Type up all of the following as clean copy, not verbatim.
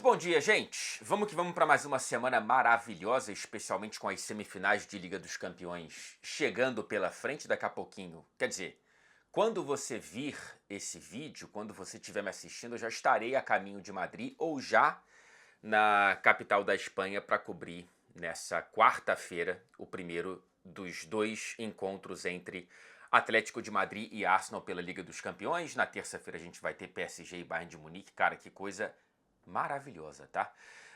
Muito bom dia, gente! Vamos que vamos para mais uma semana maravilhosa, especialmente com as semifinais de Liga dos Campeões chegando pela frente daqui a pouquinho. Quer dizer, quando você vir esse vídeo, quando você estiver me assistindo, eu já estarei a caminho de Madrid ou já na capital da Espanha para cobrir nessa quarta-feira o primeiro dos dois encontros entre Atlético de Madrid e Arsenal pela Liga dos Campeões. Na terça-feira a gente vai ter PSG e Bayern de Munique. Cara, que coisa maravilhosa, tá?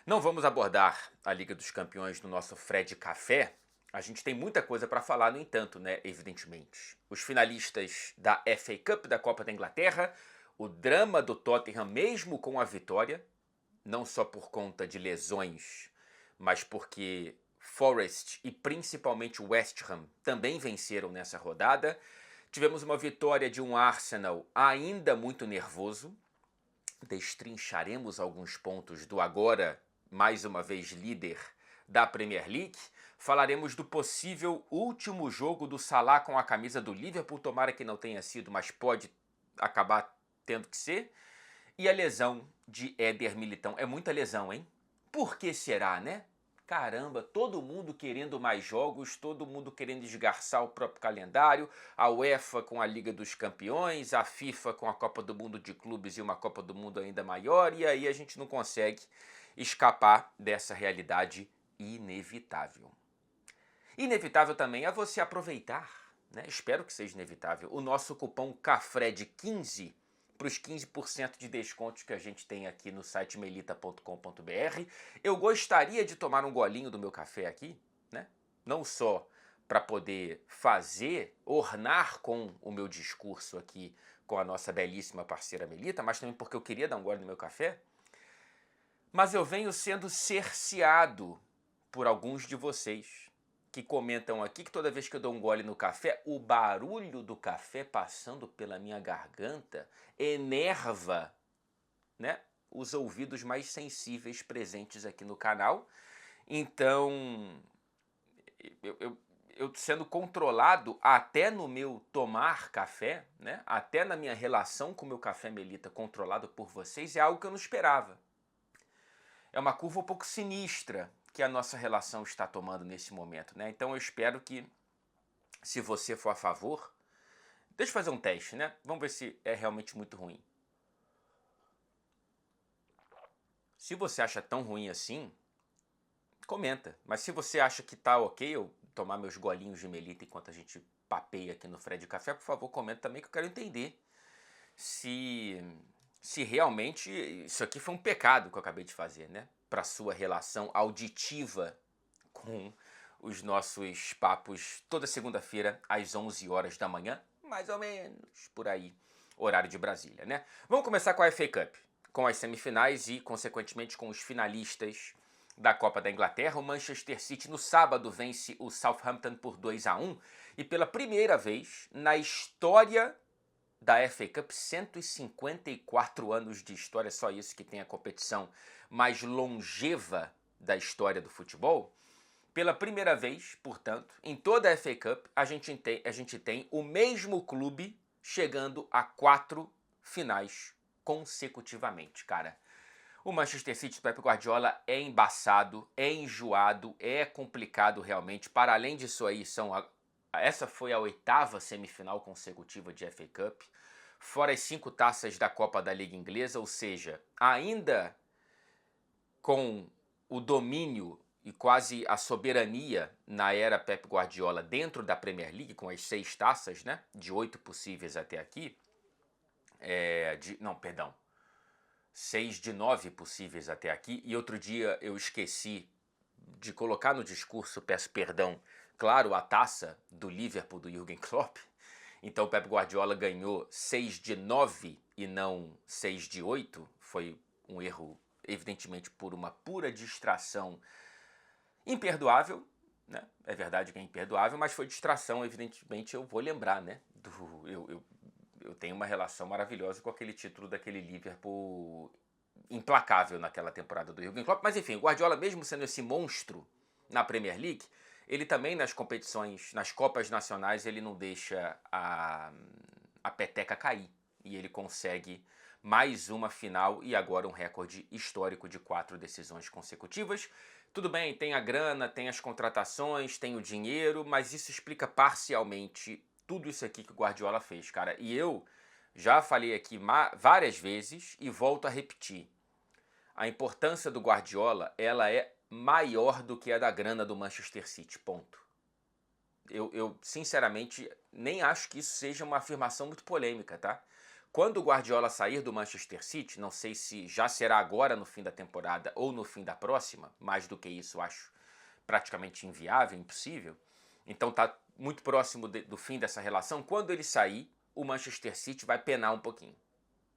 Não vamos abordar a Liga dos Campeões no nosso Fred Café. A gente tem muita coisa para falar, no entanto, né? Evidentemente. Os finalistas da FA Cup, da Copa da Inglaterra, o drama do Tottenham, mesmo com a vitória, não só por conta de lesões, mas porque Forest e principalmente West Ham também venceram nessa rodada. Tivemos uma vitória de um Arsenal ainda muito nervoso. Destrincharemos alguns pontos do agora, mais uma vez, líder da Premier League. Falaremos do possível último jogo do Salah com a camisa do Liverpool. Tomara que não tenha sido, mas pode acabar tendo que ser. E a lesão de Éder Militão. É muita lesão, hein? Por que será, né? Caramba, todo mundo querendo mais jogos, todo mundo querendo esgarçar o próprio calendário, a UEFA com a Liga dos Campeões, a FIFA com a Copa do Mundo de Clubes e uma Copa do Mundo ainda maior, e aí a gente não consegue escapar dessa realidade inevitável. Inevitável também é você aproveitar, né? Espero que seja inevitável, o nosso cupom CAFRED15 para os 15% de descontos que a gente tem aqui no site melita.com.br. Eu gostaria de tomar um golinho do meu café aqui, né? Não só para poder ornar com o meu discurso aqui com a nossa belíssima parceira Melita, mas também porque eu queria dar um gole no meu café. Mas eu venho sendo cerceado por alguns de vocês que comentam aqui que toda vez que eu dou um gole no café, o barulho do café passando pela minha garganta enerva, né, os ouvidos mais sensíveis presentes aqui no canal. Então, eu sendo controlado até no meu tomar café, né, até na minha relação com o meu café Melita controlado por vocês, é algo que eu não esperava. É uma curva um pouco sinistra que a nossa relação está tomando nesse momento, né? Então eu espero que, se você for a favor, deixa eu fazer um teste, né? Vamos ver se é realmente muito ruim. Se você acha tão ruim assim, comenta. Mas se você acha que tá ok eu tomar meus golinhos de Melita enquanto a gente papeia aqui no Fred Café, por favor, comenta também que eu quero entender se realmente isso aqui foi um pecado que eu acabei de fazer, né? Para sua relação auditiva com os nossos papos toda segunda-feira às 11 horas da manhã, mais ou menos por aí, horário de Brasília, né? Vamos começar com a FA Cup, com as semifinais e, consequentemente, com os finalistas da Copa da Inglaterra. O Manchester City no sábado vence o Southampton por 2-1 e pela primeira vez na história da FA Cup, 154 anos de história, só isso que tem a competição mais longeva da história do futebol. Pela primeira vez, portanto, em toda a FA Cup, a gente tem o mesmo clube chegando a 4 finais consecutivamente, cara. O Manchester City do Pep Guardiola é embaçado, é enjoado, é complicado realmente. Para além disso aí, essa foi a 8ª semifinal consecutiva de FA Cup, fora as 5 taças da Copa da Liga Inglesa, ou seja, ainda com o domínio e quase a soberania na era Pep Guardiola dentro da Premier League, com as 6 taças, né, de 8 possíveis até aqui, 6 de 9 possíveis até aqui, e outro dia eu esqueci de colocar no discurso, peço perdão, claro, a taça do Liverpool do Jürgen Klopp. Então o Pep Guardiola ganhou 6 de 9 e não 6 de 8. Foi um erro, evidentemente, por uma pura distração imperdoável, né? É verdade que é imperdoável, mas foi distração, evidentemente, eu vou lembrar, né? Eu tenho uma relação maravilhosa com aquele título daquele Liverpool implacável naquela temporada do Jürgen Klopp. Mas enfim, o Guardiola, mesmo sendo esse monstro na Premier League, ele também nas competições, nas Copas Nacionais, ele não deixa a peteca cair. E ele consegue mais uma final e agora um recorde histórico de 4 decisões consecutivas. Tudo bem, tem a grana, tem as contratações, tem o dinheiro, mas isso explica parcialmente tudo isso aqui que o Guardiola fez, cara. E eu já falei aqui várias vezes e volto a repetir. A importância do Guardiola, ela é maior do que a da grana do Manchester City, ponto. Eu sinceramente nem acho que isso seja uma afirmação muito polêmica, tá? Quando o Guardiola sair do Manchester City, não sei se já será agora no fim da temporada ou no fim da próxima, mais do que isso acho praticamente inviável, impossível. Então tá muito próximo do fim dessa relação. Quando ele sair, o Manchester City vai penar um pouquinho.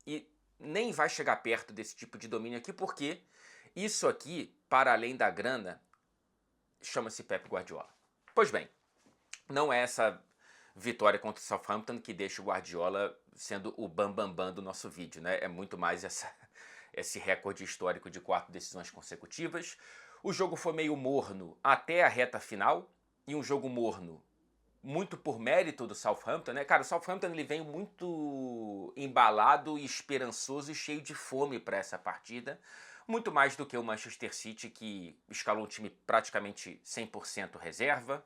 E nem vai chegar perto desse tipo de domínio aqui, porque isso aqui, para além da grana, chama-se Pep Guardiola. Pois bem, não é essa vitória contra o Southampton que deixa o Guardiola sendo o bambambam do nosso vídeo, né? É muito mais esse recorde histórico de 4 decisões consecutivas. O jogo foi meio morno até a reta final, e um jogo morno muito por mérito do Southampton, né? Cara, o Southampton ele vem muito embalado e esperançoso e cheio de fome para essa partida, muito mais do que o Manchester City, que escalou um time praticamente 100% reserva.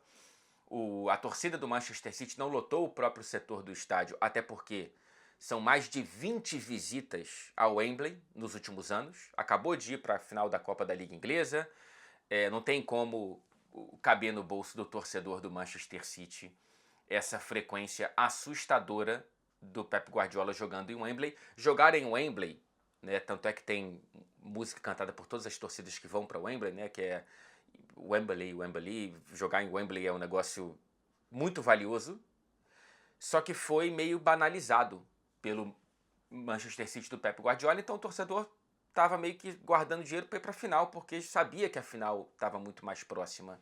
A torcida do Manchester City não lotou o próprio setor do estádio, até porque são mais de 20 visitas ao Wembley nos últimos anos. Acabou de ir para a final da Copa da Liga Inglesa. Não tem como caber no bolso do torcedor do Manchester City essa frequência assustadora do Pep Guardiola jogando em Wembley. Jogar em Wembley, né, tanto é que tem música cantada por todas as torcidas que vão para Wembley, né, que é Wembley, Wembley. Jogar em Wembley é um negócio muito valioso, só que foi meio banalizado pelo Manchester City do Pep Guardiola, então o torcedor estava meio que guardando dinheiro para ir para a final, porque sabia que a final estava muito mais próxima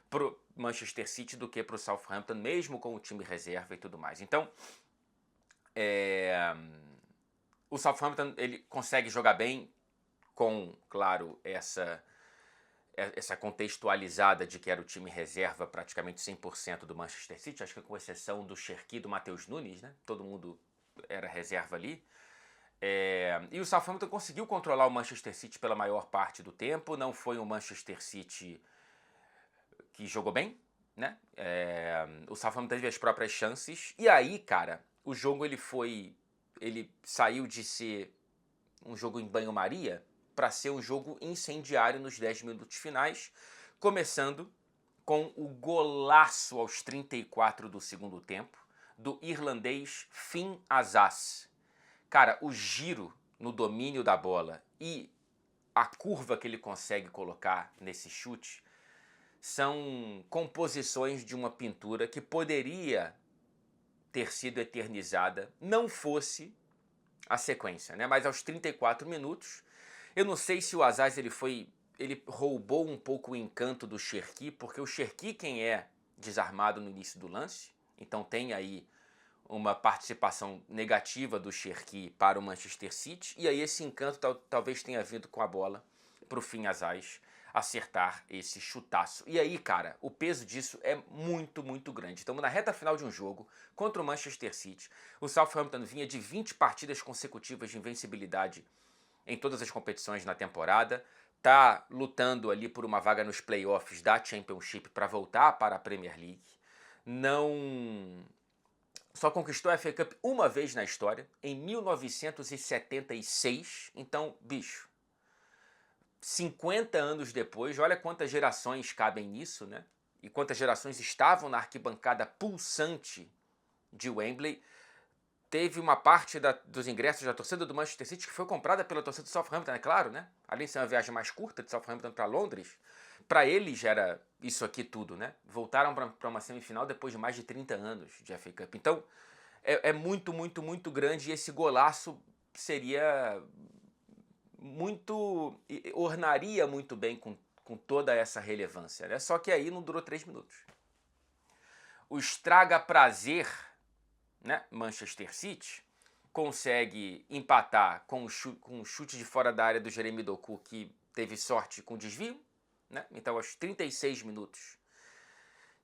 pro Manchester City do que pro Southampton, mesmo com o time reserva e tudo mais. Então, o Southampton ele consegue jogar bem com, claro, essa contextualizada de que era o time reserva praticamente 100% do Manchester City, acho que com exceção do Cherki e do Matheus Nunes, né? Todo mundo era reserva ali. E o Southampton conseguiu controlar o Manchester City pela maior parte do tempo. Não foi um Manchester City que jogou bem, né? O Southampton teve as próprias chances. E aí, cara, o jogo ele saiu de ser um jogo em banho-maria para ser um jogo incendiário nos 10 minutos finais, começando com o golaço aos 34 do segundo tempo do irlandês Finn Azaz. Cara, o giro no domínio da bola e a curva que ele consegue colocar nesse chute são composições de uma pintura que poderia ter sido eternizada, não fosse a sequência, né? Mas aos 34 minutos, eu não sei se o Azaz ele roubou um pouco o encanto do Cherki, porque o Cherki quem é desarmado no início do lance, então tem aí uma participação negativa do Cherki para o Manchester City, e aí esse encanto talvez tenha vindo com a bola para o Finn Azaz acertar esse chutaço. E aí, cara, o peso disso é muito, muito grande. Estamos na reta final de um jogo contra o Manchester City. O Southampton vinha de 20 partidas consecutivas de invencibilidade em todas as competições na temporada. Tá lutando ali por uma vaga nos playoffs da Championship para voltar para a Premier League. Só conquistou a FA Cup uma vez na história, em 1976. Então, bicho, 50 anos depois, olha quantas gerações cabem nisso, né? E quantas gerações estavam na arquibancada pulsante de Wembley. Teve uma parte dos ingressos da torcida do Manchester City que foi comprada pela torcida do Southampton, é claro, né? Além de ser uma viagem mais curta de Southampton para Londres, para eles era isso aqui tudo, né? Voltaram para uma semifinal depois de mais de 30 anos de FA Cup. Então, é muito, muito, muito grande, e esse golaço seria ornaria muito bem com toda essa relevância, né? Só que aí não durou 3 minutos. O estraga prazer, né, Manchester City, consegue empatar com um chute de fora da área do Jeremy Doku, que teve sorte com desvio, né? Então aos 36 minutos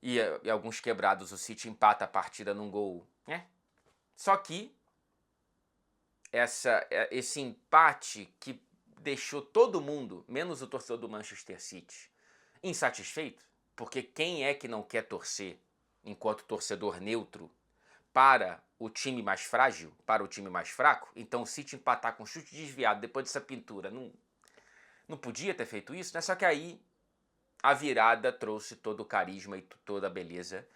e alguns quebrados, o City empata a partida num gol, né? Só que esse empate que deixou todo mundo, menos o torcedor do Manchester City, insatisfeito, porque quem é que não quer torcer, enquanto torcedor neutro, para o time mais frágil, para o time mais fraco? Então o City empatar com chute desviado depois dessa pintura, não podia ter feito isso, né? Só que aí a virada trouxe todo o carisma e toda a beleza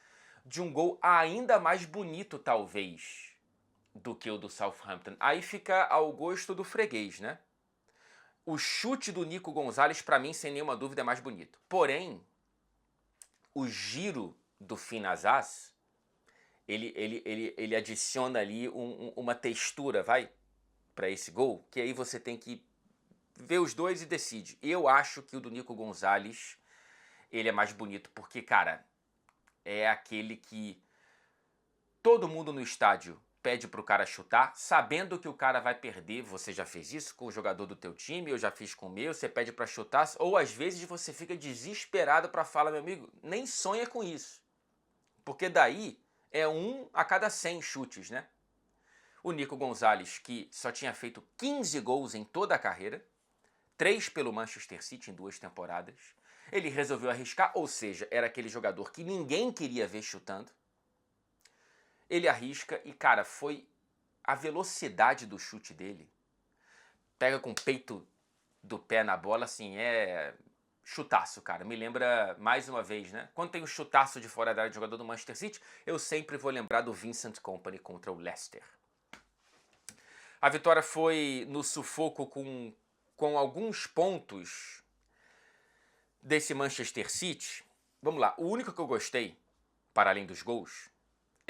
de um gol ainda mais bonito, talvez, do que o do Southampton. Aí fica ao gosto do freguês, né? O chute do Nico Gonzalez, para mim, sem nenhuma dúvida, é mais bonito. Porém, o giro do Finazás, ele adiciona ali uma textura, vai, para esse gol, que aí você tem que ver os dois e decide. Eu acho que o do Nico Gonzalez, ele é mais bonito, porque, cara, é aquele que todo mundo no estádio pede pro cara chutar, sabendo que o cara vai perder. Você já fez isso com o jogador do teu time, eu já fiz com o meu, você pede pra chutar, ou às vezes você fica desesperado pra falar, meu amigo, nem sonha com isso. Porque daí é 1 a cada 100 chutes, né? O Nico Gonzalez, que só tinha feito 15 gols em toda a carreira, 3 pelo Manchester City em 2 temporadas, ele resolveu arriscar, ou seja, era aquele jogador que ninguém queria ver chutando. Ele arrisca e, cara, foi a velocidade do chute dele. Pega com o peito do pé na bola, assim, é chutaço, cara. Me lembra, mais uma vez, né? Quando tem um chutaço de fora da área de jogador do Manchester City, eu sempre vou lembrar do Vincent Kompany contra o Leicester. A vitória foi no sufoco com alguns pontos desse Manchester City. Vamos lá, o único que eu gostei, para além dos gols,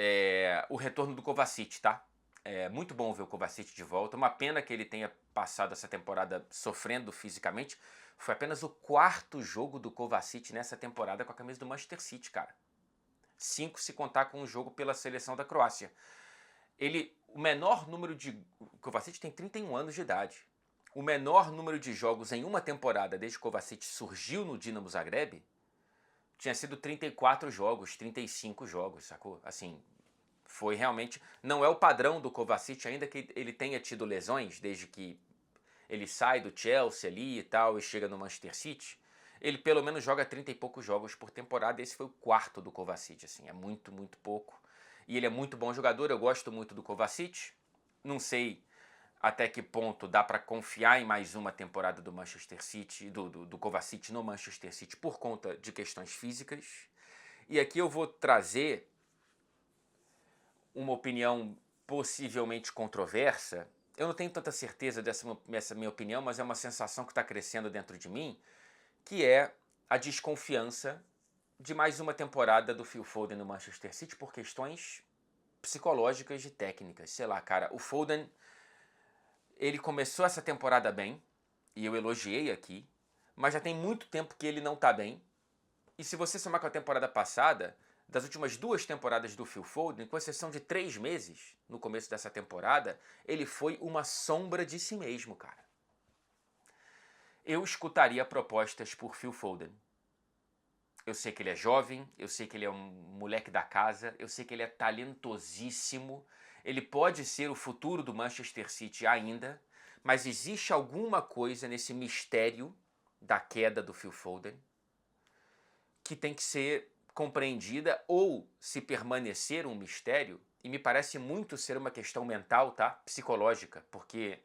é o retorno do Kovacic, tá? É muito bom ver o Kovacic de volta. Uma pena que ele tenha passado essa temporada sofrendo fisicamente. Foi apenas o 4º jogo do Kovacic nessa temporada com a camisa do Manchester City, cara. 5 se contar com um jogo pela seleção da Croácia. O menor número de... O Kovacic tem 31 anos de idade. O menor número de jogos em uma temporada desde que o Kovacic surgiu no Dinamo Zagreb tinha sido 34 jogos, 35 jogos, sacou? Assim, foi realmente... Não é o padrão do Kovacic, ainda que ele tenha tido lesões desde que ele sai do Chelsea ali e tal e chega no Manchester City. Ele pelo menos joga 30 e poucos jogos por temporada. Esse foi o 4º do Kovacic, assim, é muito, muito pouco. E ele é muito bom jogador, eu gosto muito do Kovacic. Não sei até que ponto dá para confiar em mais uma temporada do Manchester City, do Kovacic no Manchester City por conta de questões físicas. E aqui eu vou trazer uma opinião possivelmente controversa. Eu não tenho tanta certeza dessa minha opinião, mas é uma sensação que está crescendo dentro de mim, que é a desconfiança de mais uma temporada do Phil Foden no Manchester City por questões psicológicas e técnicas. Sei lá, cara, o Foden, ele começou essa temporada bem, e eu elogiei aqui, mas já tem muito tempo que ele não tá bem. E se você somar com a temporada passada, das últimas 2 temporadas do Phil Foden, com exceção de 3 meses no começo dessa temporada, ele foi uma sombra de si mesmo, cara. Eu escutaria propostas por Phil Foden. Eu sei que ele é jovem, eu sei que ele é um moleque da casa, eu sei que ele é talentosíssimo, ele pode ser o futuro do Manchester City ainda, mas existe alguma coisa nesse mistério da queda do Phil Foden que tem que ser compreendida, ou, se permanecer um mistério, e me parece muito ser uma questão mental, tá? Psicológica, porque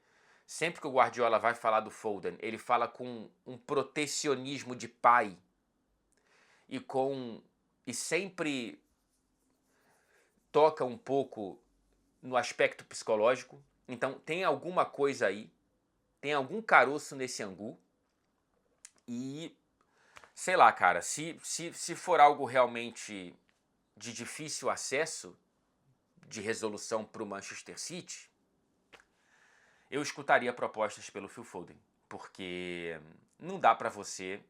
sempre que o Guardiola vai falar do Foden, ele fala com um protecionismo de pai e sempre toca um pouco no aspecto psicológico. Então tem alguma coisa aí, tem algum caroço nesse angu. E sei lá, cara, se for algo realmente de difícil acesso, de resolução para o Manchester City, eu escutaria propostas pelo Phil Foden, porque não dá para você,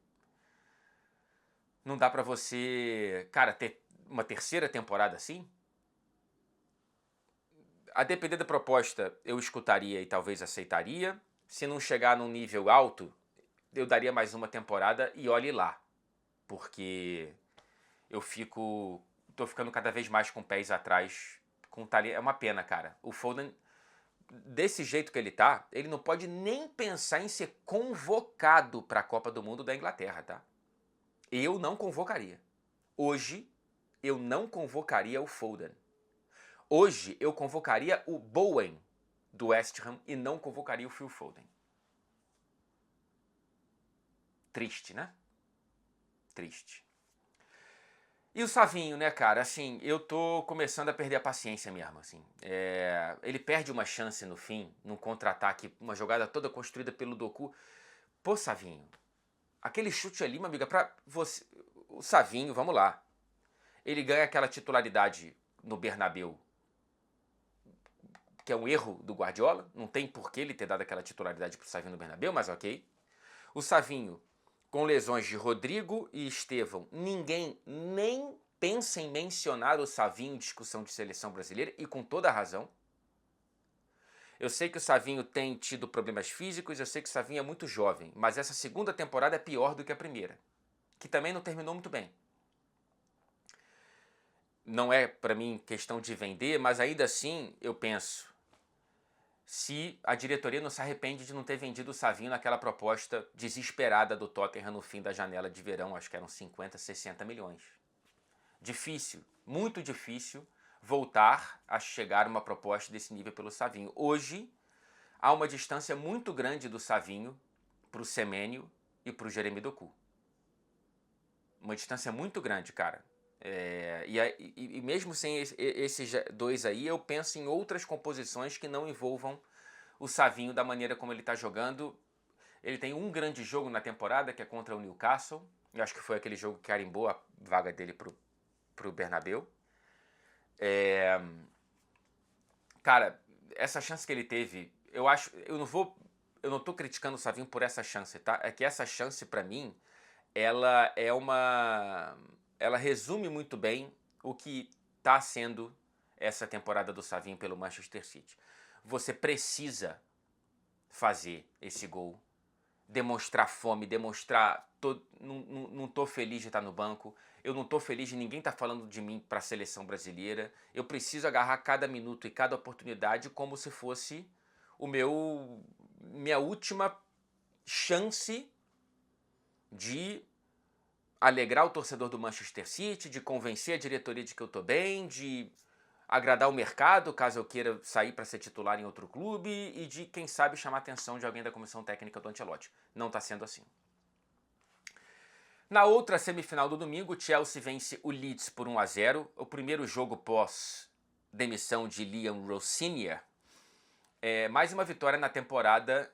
cara, ter uma terceira temporada assim. A depender da proposta, eu escutaria e talvez aceitaria. Se não chegar num nível alto, eu daria mais uma temporada e olhe lá, porque tô ficando cada vez mais com pés atrás, com talento. É uma pena, cara. O Foden desse jeito que ele tá, ele não pode nem pensar em ser convocado para a Copa do Mundo da Inglaterra, tá? Eu não convocaria. Hoje, eu não convocaria o Foden. Hoje, eu convocaria o Bowen do West Ham e não convocaria o Phil Foden. Triste, né? Triste. E o Savinho, né, cara? Assim, eu tô começando a perder a paciência mesmo, assim. Ele perde uma chance no fim, num contra-ataque, uma jogada toda construída pelo Doku. Pô, Savinho, aquele chute ali, uma amiga, pra você... O Savinho, vamos lá. Ele ganha aquela titularidade no Bernabéu, que é um erro do Guardiola. Não tem por que ele ter dado aquela titularidade pro Savinho no Bernabéu, mas ok. O Savinho, com lesões de Rodrigo e Estevão, ninguém nem pensa em mencionar o Savinho em discussão de seleção brasileira, e com toda a razão. Eu sei que o Savinho tem tido problemas físicos, eu sei que o Savinho é muito jovem, mas essa segunda temporada é pior do que a primeira, que também não terminou muito bem. Não é, para mim, questão de vender, mas ainda assim eu penso, se a diretoria não se arrepende de não ter vendido o Savinho naquela proposta desesperada do Tottenham no fim da janela de verão, acho que eram 50, 60 milhões. Difícil, muito difícil voltar a chegar a uma proposta desse nível pelo Savinho. Hoje, há uma distância muito grande do Savinho para o Semenyo e para o Jeremy Doku. Uma distância muito grande, cara. E mesmo sem esses dois aí, eu penso em outras composições que não envolvam o Savinho da maneira como ele está jogando. Ele tem um grande jogo na temporada, que é contra o Newcastle. Eu acho que foi aquele jogo que carimbou a vaga dele pro Bernabéu. Cara, essa chance que ele teve, eu não tô criticando o Savinho por essa chance, tá? É que essa chance, pra mim, ela resume muito bem o que está sendo essa temporada do Savinho pelo Manchester City. Você precisa fazer esse gol, demonstrar fome, demonstrar não tô feliz de estar no banco, eu não tô feliz de ninguém estar falando de mim para a seleção brasileira, eu preciso agarrar cada minuto e cada oportunidade como se fosse minha última chance de alegrar o torcedor do Manchester City, de convencer a diretoria de que eu tô bem, de agradar o mercado, caso eu queira sair para ser titular em outro clube, e de, quem sabe, chamar a atenção de alguém da comissão técnica do Ancelotti. Não está sendo assim. Na outra semifinal do domingo, o Chelsea vence o Leeds por 1-0, o primeiro jogo pós demissão de Liam Rosenior. Mais uma vitória na temporada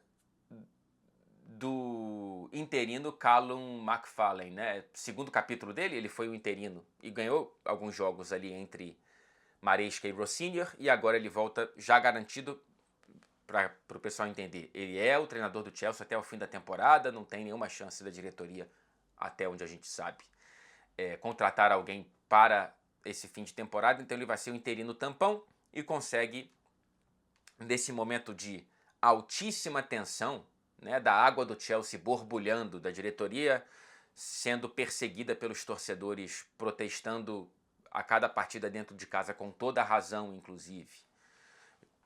do interino Callum McFarlane, né? Segundo capítulo dele, ele foi o interino e ganhou alguns jogos ali entre Maresca e Rosenior, e agora ele volta já garantido, para o pessoal entender. Ele é o treinador do Chelsea até o fim da temporada, não tem nenhuma chance da diretoria, até onde a gente sabe, contratar alguém para esse fim de temporada, então ele vai ser o interino tampão e consegue, nesse momento de altíssima tensão, né, da água do Chelsea borbulhando, da diretoria sendo perseguida pelos torcedores, protestando a cada partida dentro de casa, com toda a razão, inclusive.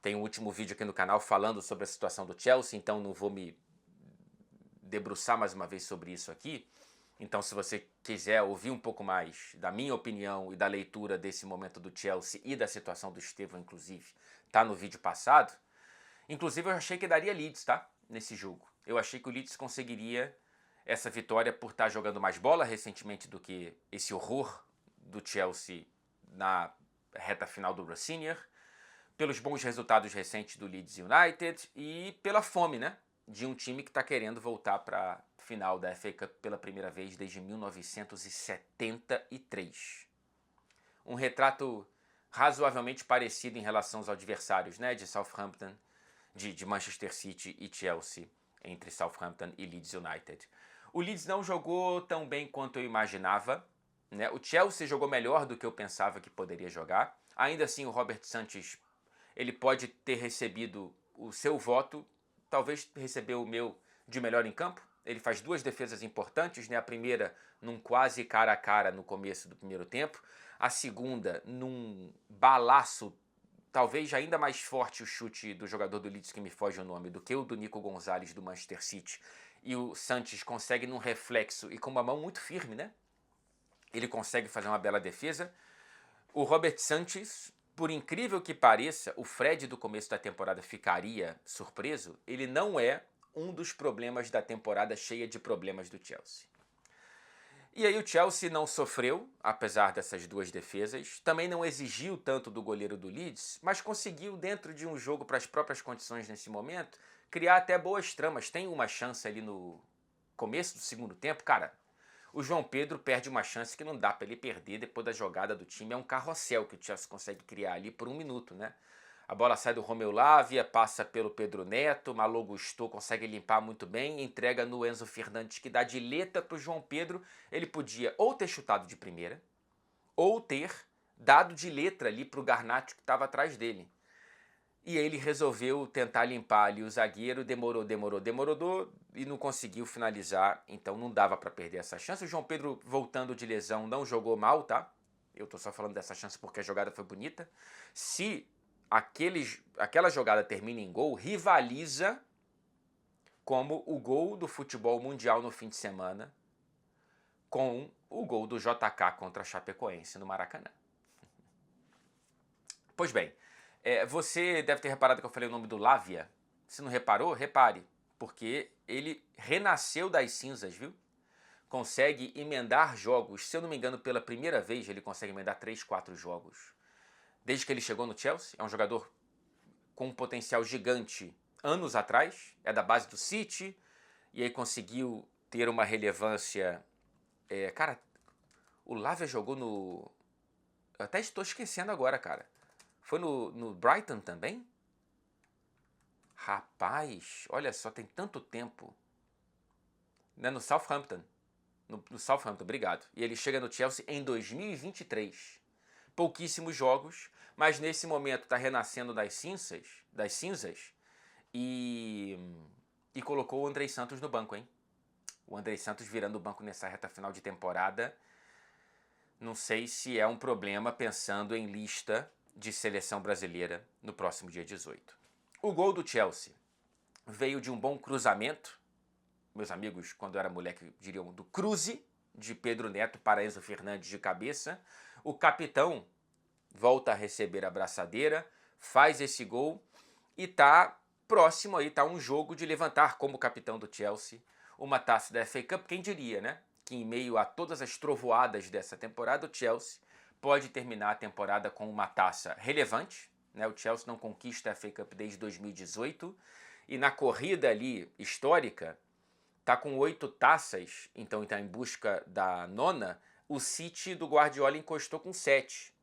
Tem um último vídeo aqui no canal falando sobre a situação do Chelsea, então não vou me debruçar mais uma vez sobre isso aqui. Então, se você quiser ouvir um pouco mais da minha opinião e da leitura desse momento do Chelsea e da situação do Estevão, inclusive, tá no vídeo passado. Inclusive, eu achei que daria Leeds, tá? Nesse jogo. Eu achei que o Leeds conseguiria essa vitória por estar jogando mais bola recentemente do que esse horror do Chelsea na reta final do Rosenior, pelos bons resultados recentes do Leeds United e pela fome, né, de um time que está querendo voltar para a final da FA Cup pela primeira vez desde 1973. Um retrato razoavelmente parecido em relação aos adversários, né, de Southampton, de Manchester City e Chelsea, entre Southampton e Leeds United. O Leeds não jogou tão bem quanto eu imaginava, né? O Chelsea jogou melhor do que eu pensava que poderia jogar. Ainda assim, o Robert Sanchez, ele pode ter recebido o seu voto, talvez recebeu o meu de melhor em campo. Ele faz duas defesas importantes, né? A primeira num quase cara a cara no começo do primeiro tempo, a segunda num balaço talvez ainda mais forte o chute do jogador do Leeds, que me foge o nome, do que o do Nico Gonzalez do Manchester City. E o Sanches consegue num reflexo e com uma mão muito firme, né? Ele consegue fazer uma bela defesa. O Robert Sanchez, por incrível que pareça, o Fred do começo da temporada ficaria surpreso, ele não é um dos problemas da temporada cheia de problemas do Chelsea. E aí o Chelsea não sofreu, apesar dessas duas defesas, também não exigiu tanto do goleiro do Leeds, mas conseguiu, dentro de um jogo para as próprias condições nesse momento, criar até boas tramas. Tem uma chance ali no começo do segundo tempo, cara, o João Pedro perde uma chance que não dá para ele perder depois da jogada do time. É um carrossel que o Chelsea consegue criar ali por 1 minuto, né? A bola sai do Romeu Lavia, passa pelo Pedro Neto, Malo Gusto consegue limpar muito bem, entrega no Enzo Fernandes, que dá de letra para o João Pedro. Ele podia ou ter chutado de primeira, ou ter dado de letra ali para o Garnacho que estava atrás dele. E ele resolveu tentar limpar ali o zagueiro, demorou e não conseguiu finalizar, então não dava para perder essa chance. O João Pedro, voltando de lesão, não jogou mal, tá? Eu tô só falando dessa chance porque a jogada foi bonita. Se aquela jogada termina em gol, rivaliza como o gol do futebol mundial no fim de semana com o gol do JK contra a Chapecoense no Maracanã. Pois bem, você deve ter reparado que eu falei o nome do Lavia. Se não reparou, repare, porque ele renasceu das cinzas, viu? Consegue emendar jogos, se eu não me engano, pela primeira vez ele consegue emendar 3, 4 jogos. Desde que ele chegou no Chelsea, é um jogador com um potencial gigante anos atrás, é da base do City, e aí conseguiu ter uma relevância... cara, o Lavia jogou no... Eu até estou esquecendo agora, cara. Foi no Brighton também? Rapaz, olha só, tem tanto tempo. Né, no Southampton. No Southampton, obrigado. E ele chega no Chelsea em 2023. Pouquíssimos jogos, mas nesse momento está renascendo das cinzas e colocou o Andrei Santos no banco, hein? O Andrei Santos virando o banco nessa reta final de temporada. Não sei se é um problema pensando em lista de seleção brasileira no próximo dia 18. O gol do Chelsea veio de um bom cruzamento. Meus amigos, quando eu era moleque, diriam do cruze de Pedro Neto para Enzo Fernandes de cabeça. O capitão volta a receber a braçadeira, faz esse gol e tá próximo aí, tá um jogo de levantar como capitão do Chelsea uma taça da FA Cup. Quem diria, né? Que em meio a todas as trovoadas dessa temporada, o Chelsea pode terminar a temporada com uma taça relevante, né? O Chelsea não conquista a FA Cup desde 2018 e na corrida ali histórica tá com 8 taças, então está em busca da 9ª. O City do Guardiola encostou com 7.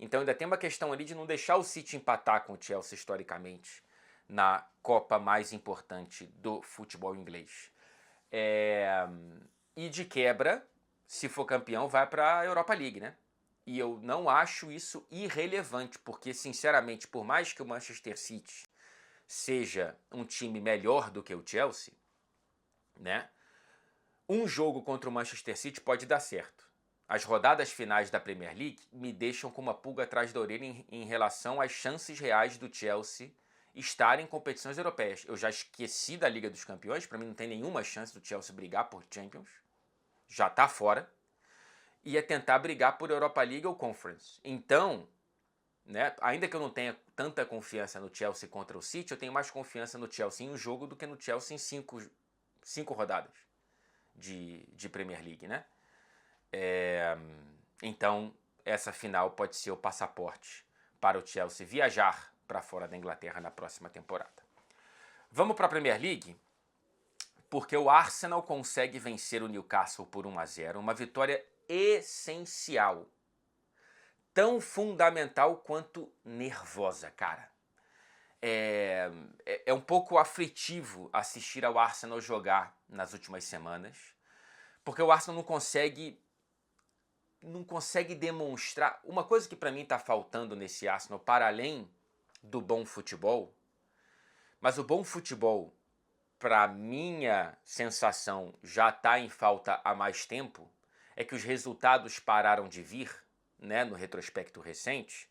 Então ainda tem uma questão ali de não deixar o City empatar com o Chelsea historicamente na Copa mais importante do futebol inglês. E de quebra, se for campeão, vai para a Europa League, né? E eu não acho isso irrelevante, porque sinceramente, por mais que o Manchester City seja um time melhor do que o Chelsea, né? Um jogo contra o Manchester City pode dar certo. As rodadas finais da Premier League me deixam com uma pulga atrás da orelha em relação às chances reais do Chelsea estar em competições europeias. Eu já esqueci da Liga dos Campeões, para mim não tem nenhuma chance do Chelsea brigar por Champions. Já está fora. E é tentar brigar por Europa League ou Conference. Então, né, ainda que eu não tenha tanta confiança no Chelsea contra o City, eu tenho mais confiança no Chelsea em um jogo do que no Chelsea em 5 rodadas de Premier League, né? Então, essa final pode ser o passaporte para o Chelsea viajar para fora da Inglaterra na próxima temporada. Vamos para a Premier League, porque o Arsenal consegue vencer o Newcastle por 1-0, uma vitória essencial, tão fundamental quanto nervosa, cara. É um pouco aflitivo assistir ao Arsenal jogar nas últimas semanas, porque o Arsenal não consegue demonstrar. Uma coisa que para mim está faltando nesse Arsenal, para além do bom futebol, mas o bom futebol, para minha sensação, já está em falta há mais tempo, é que os resultados pararam de vir, né, no retrospecto recente,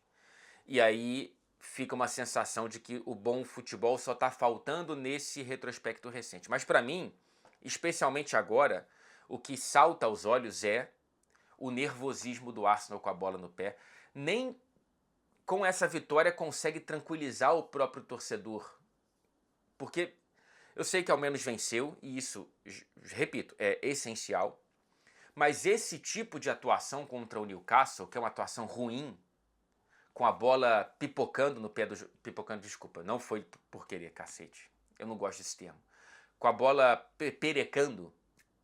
e aí fica uma sensação de que o bom futebol só está faltando nesse retrospecto recente. Mas para mim, especialmente agora, o que salta aos olhos é o nervosismo do Arsenal com a bola no pé. Nem com essa vitória consegue tranquilizar o próprio torcedor. Porque eu sei que ao menos venceu, e isso, repito, é essencial. Mas esse tipo de atuação contra o Newcastle, que é uma atuação ruim, com a bola pipocando no pé do... Pipocando, desculpa, não foi por querer, cacete. Eu não gosto desse termo. Com a bola perecando,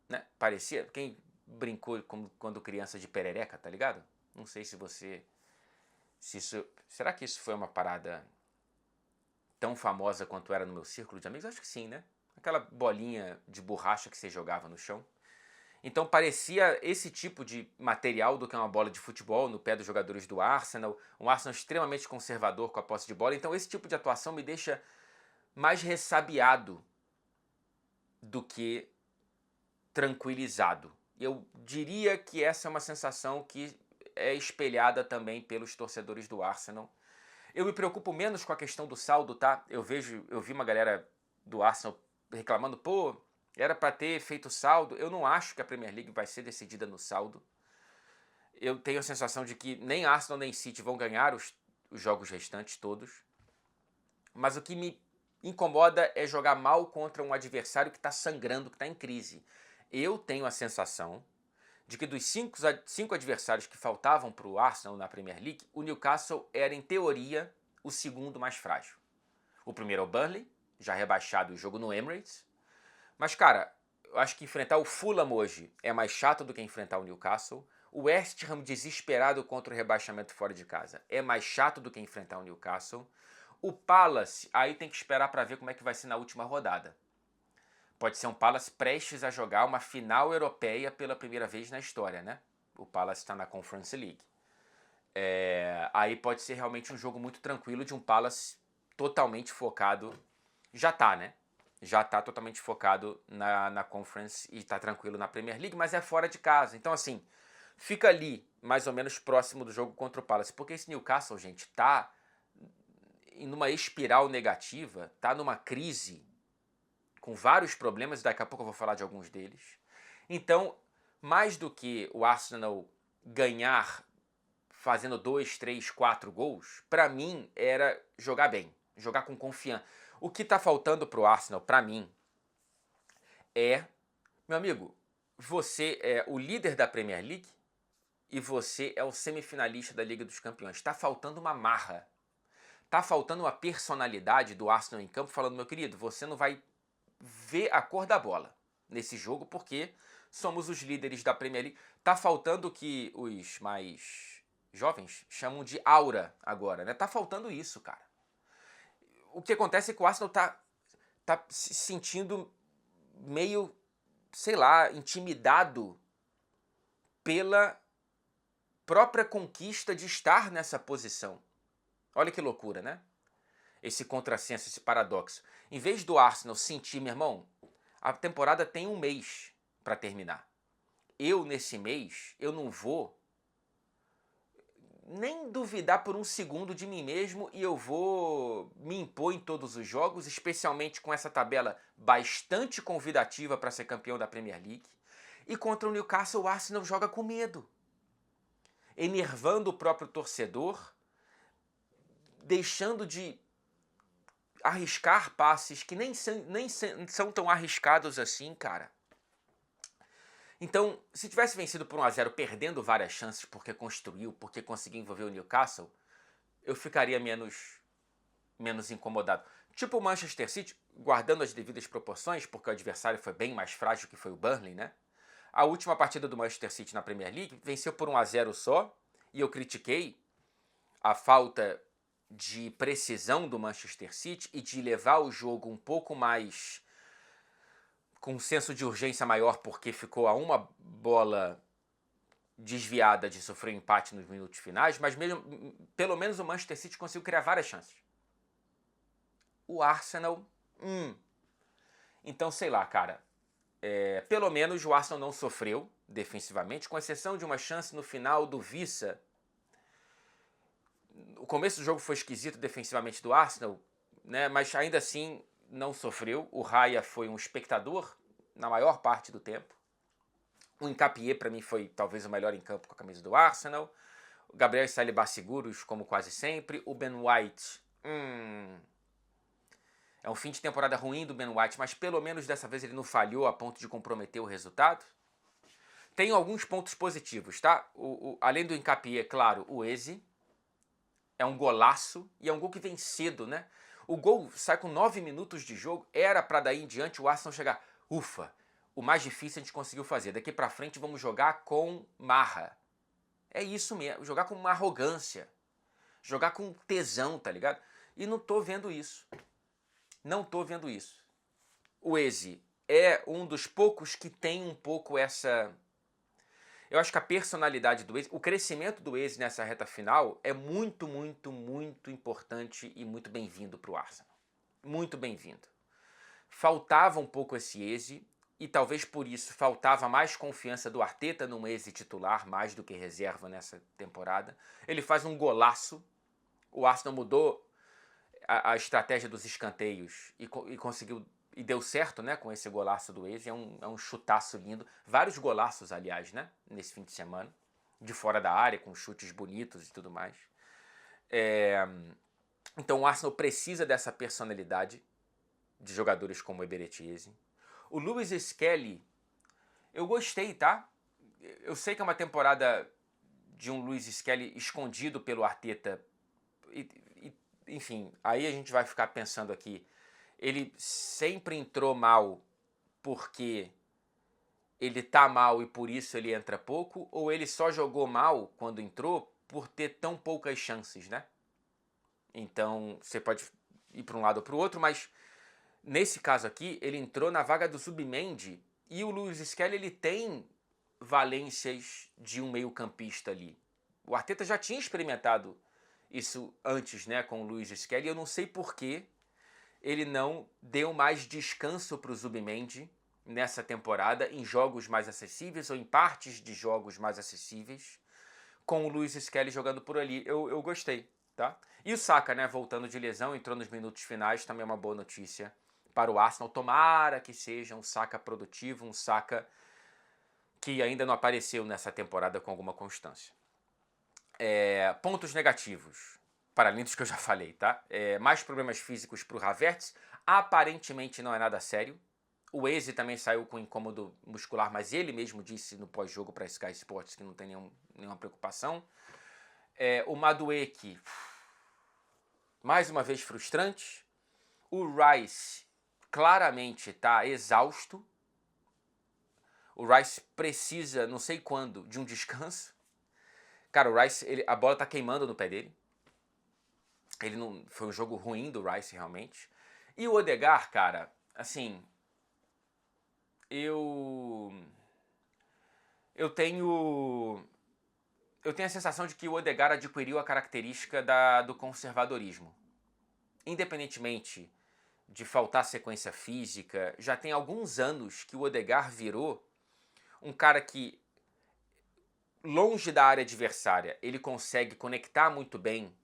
né? Parecia... Quem brincou quando criança de perereca, tá ligado? Não sei se você... será que isso foi uma parada tão famosa quanto era no meu círculo de amigos? Acho que sim, né? Aquela bolinha de borracha que você jogava no chão. Então parecia esse tipo de material do que uma bola de futebol no pé dos jogadores do Arsenal. Um Arsenal extremamente conservador com a posse de bola. Então esse tipo de atuação me deixa mais ressabiado do que tranquilizado. Eu diria que essa é uma sensação que é espelhada também pelos torcedores do Arsenal. Eu me preocupo menos com a questão do saldo, tá? Eu vi uma galera do Arsenal reclamando, pô, era para ter feito saldo. Eu não acho que a Premier League vai ser decidida no saldo. Eu tenho a sensação de que nem Arsenal nem City vão ganhar os jogos restantes todos. Mas o que me incomoda é jogar mal contra um adversário que está sangrando, que está em crise. Eu tenho a sensação de que dos cinco adversários que faltavam para o Arsenal na Premier League, o Newcastle era, em teoria, o segundo mais frágil. O primeiro é o Burnley, já rebaixado o jogo no Emirates. Mas, cara, eu acho que enfrentar o Fulham hoje é mais chato do que enfrentar o Newcastle. O West Ham desesperado contra o rebaixamento fora de casa é mais chato do que enfrentar o Newcastle. O Palace, aí tem que esperar para ver como é que vai ser na última rodada. Pode ser um Palace prestes a jogar uma final europeia pela primeira vez na história, né? O Palace está na Conference League. Aí pode ser realmente um jogo muito tranquilo de um Palace totalmente focado. Já tá, né? Já tá totalmente focado na Conference e tá tranquilo na Premier League, mas é fora de casa. Então, assim, fica ali, mais ou menos próximo do jogo contra o Palace. Porque esse Newcastle, gente, tá em uma espiral negativa, tá numa crise com vários problemas, daqui a pouco eu vou falar de alguns deles. Então, mais do que o Arsenal ganhar fazendo 2, 3, 4 gols, para mim era jogar bem, jogar com confiança. O que está faltando para o Arsenal, para mim, meu amigo, você é o líder da Premier League e você é o semifinalista da Liga dos Campeões. Está faltando uma marra. Está faltando uma personalidade do Arsenal em campo, falando, meu querido, você não vai ver a cor da bola nesse jogo porque somos os líderes da Premier League. Tá faltando o que os mais jovens chamam de aura agora, né? Tá faltando isso, cara. O que acontece é que o Arsenal tá se sentindo meio, sei lá, intimidado pela própria conquista de estar nessa posição. Olha que loucura, né? Esse contrassenso, esse paradoxo. Em vez do Arsenal sentir, meu irmão, a temporada tem um mês para terminar. Nesse mês, eu não vou nem duvidar por um segundo de mim mesmo e eu vou me impor em todos os jogos, especialmente com essa tabela bastante convidativa para ser campeão da Premier League. E contra o Newcastle, o Arsenal joga com medo, enervando o próprio torcedor, deixando de arriscar passes que nem são tão arriscados assim, cara. Então, se tivesse vencido por 1-0, perdendo várias chances porque construiu, porque conseguiu envolver o Newcastle, eu ficaria menos incomodado. Tipo o Manchester City, guardando as devidas proporções, porque o adversário foi bem mais frágil que foi o Burnley, né? A última partida do Manchester City na Premier League venceu por 1-0 só, e eu critiquei a falta de precisão do Manchester City e de levar o jogo um pouco mais com um senso de urgência maior, porque ficou a uma bola desviada de sofrer um empate nos minutos finais, mas pelo menos o Manchester City conseguiu criar várias chances. O Arsenal, Então, sei lá, cara, pelo menos o Arsenal não sofreu defensivamente, com exceção de uma chance no final do Wissa, O começo do jogo foi esquisito defensivamente do Arsenal, né? Mas ainda assim não sofreu. O Raya foi um espectador na maior parte do tempo. O Nkapie, para mim, foi talvez o melhor em campo com a camisa do Arsenal. O Gabriel e Saliba seguros, como quase sempre. O Ben White, é um fim de temporada ruim do Ben White, mas pelo menos dessa vez ele não falhou a ponto de comprometer o resultado. Tem alguns pontos positivos, tá? Além do Nkapie, claro, o Eze. É um golaço e é um gol que vem cedo, né? O gol sai com 9 minutos de jogo. Era para daí em diante o Arsenal chegar. Ufa, o mais difícil a gente conseguiu fazer. Daqui para frente vamos jogar com marra. É isso mesmo, jogar com uma arrogância. Jogar com tesão, tá ligado? E não tô vendo isso. Não tô vendo isso. O Eze é um dos poucos que tem um pouco essa... Eu acho que a personalidade do Eze, o crescimento do Eze nessa reta final é muito, muito, muito importante e muito bem-vindo para o Arsenal. Muito bem-vindo. Faltava um pouco esse Eze e talvez por isso faltava mais confiança do Arteta num Eze titular, mais do que reserva nessa temporada. Ele faz um golaço, o Arsenal mudou a estratégia dos escanteios e conseguiu... E deu certo, né, com esse golaço do Eze, é um chutaço lindo. Vários golaços, aliás, né, nesse fim de semana, de fora da área, com chutes bonitos e tudo mais. Então o Arsenal precisa dessa personalidade de jogadores como o Eberechi Eze. O Lewis Skelly, eu gostei, tá? Eu sei que é uma temporada de um Lewis Skelly escondido pelo Arteta. Enfim, aí a gente vai ficar pensando aqui. Ele sempre entrou mal porque ele tá mal e por isso ele entra pouco, ou ele só jogou mal quando entrou por ter tão poucas chances, né? Então, você pode ir para um lado ou para o outro, mas nesse caso aqui, ele entrou na vaga do Zubimendi e o Lewis Skelly, ele tem valências de um meio-campista ali. O Arteta já tinha experimentado isso antes, né, com o Lewis Skelly, e eu não sei porquê ele não deu mais descanso para o Zubimendi nessa temporada, em jogos mais acessíveis ou em partes de jogos mais acessíveis, com o Lewis Skelly jogando por ali. Eu gostei, tá? E o Saka, né, voltando de lesão, entrou nos minutos finais, também é uma boa notícia para o Arsenal. Tomara que seja um Saka produtivo, um Saka que ainda não apareceu nessa temporada com alguma constância. Pontos negativos, para além dos que eu já falei, tá? Mais problemas físicos para o Havertz. Aparentemente não é nada sério. O Eze também saiu com incômodo muscular, mas ele mesmo disse no pós-jogo para Sky Sports que não tem nenhuma preocupação. O Madueke, mais uma vez frustrante. O Rice claramente está exausto. O Rice precisa, não sei quando, de um descanso. Cara, o Rice, a bola tá queimando no pé dele. Foi um jogo ruim do Rice, realmente. E o Odegaard, cara, assim... Eu tenho a sensação de que o Odegaard adquiriu a característica do conservadorismo. Independentemente de faltar sequência física, já tem alguns anos que o Odegaard virou um cara que, longe da área adversária, ele consegue conectar muito bem,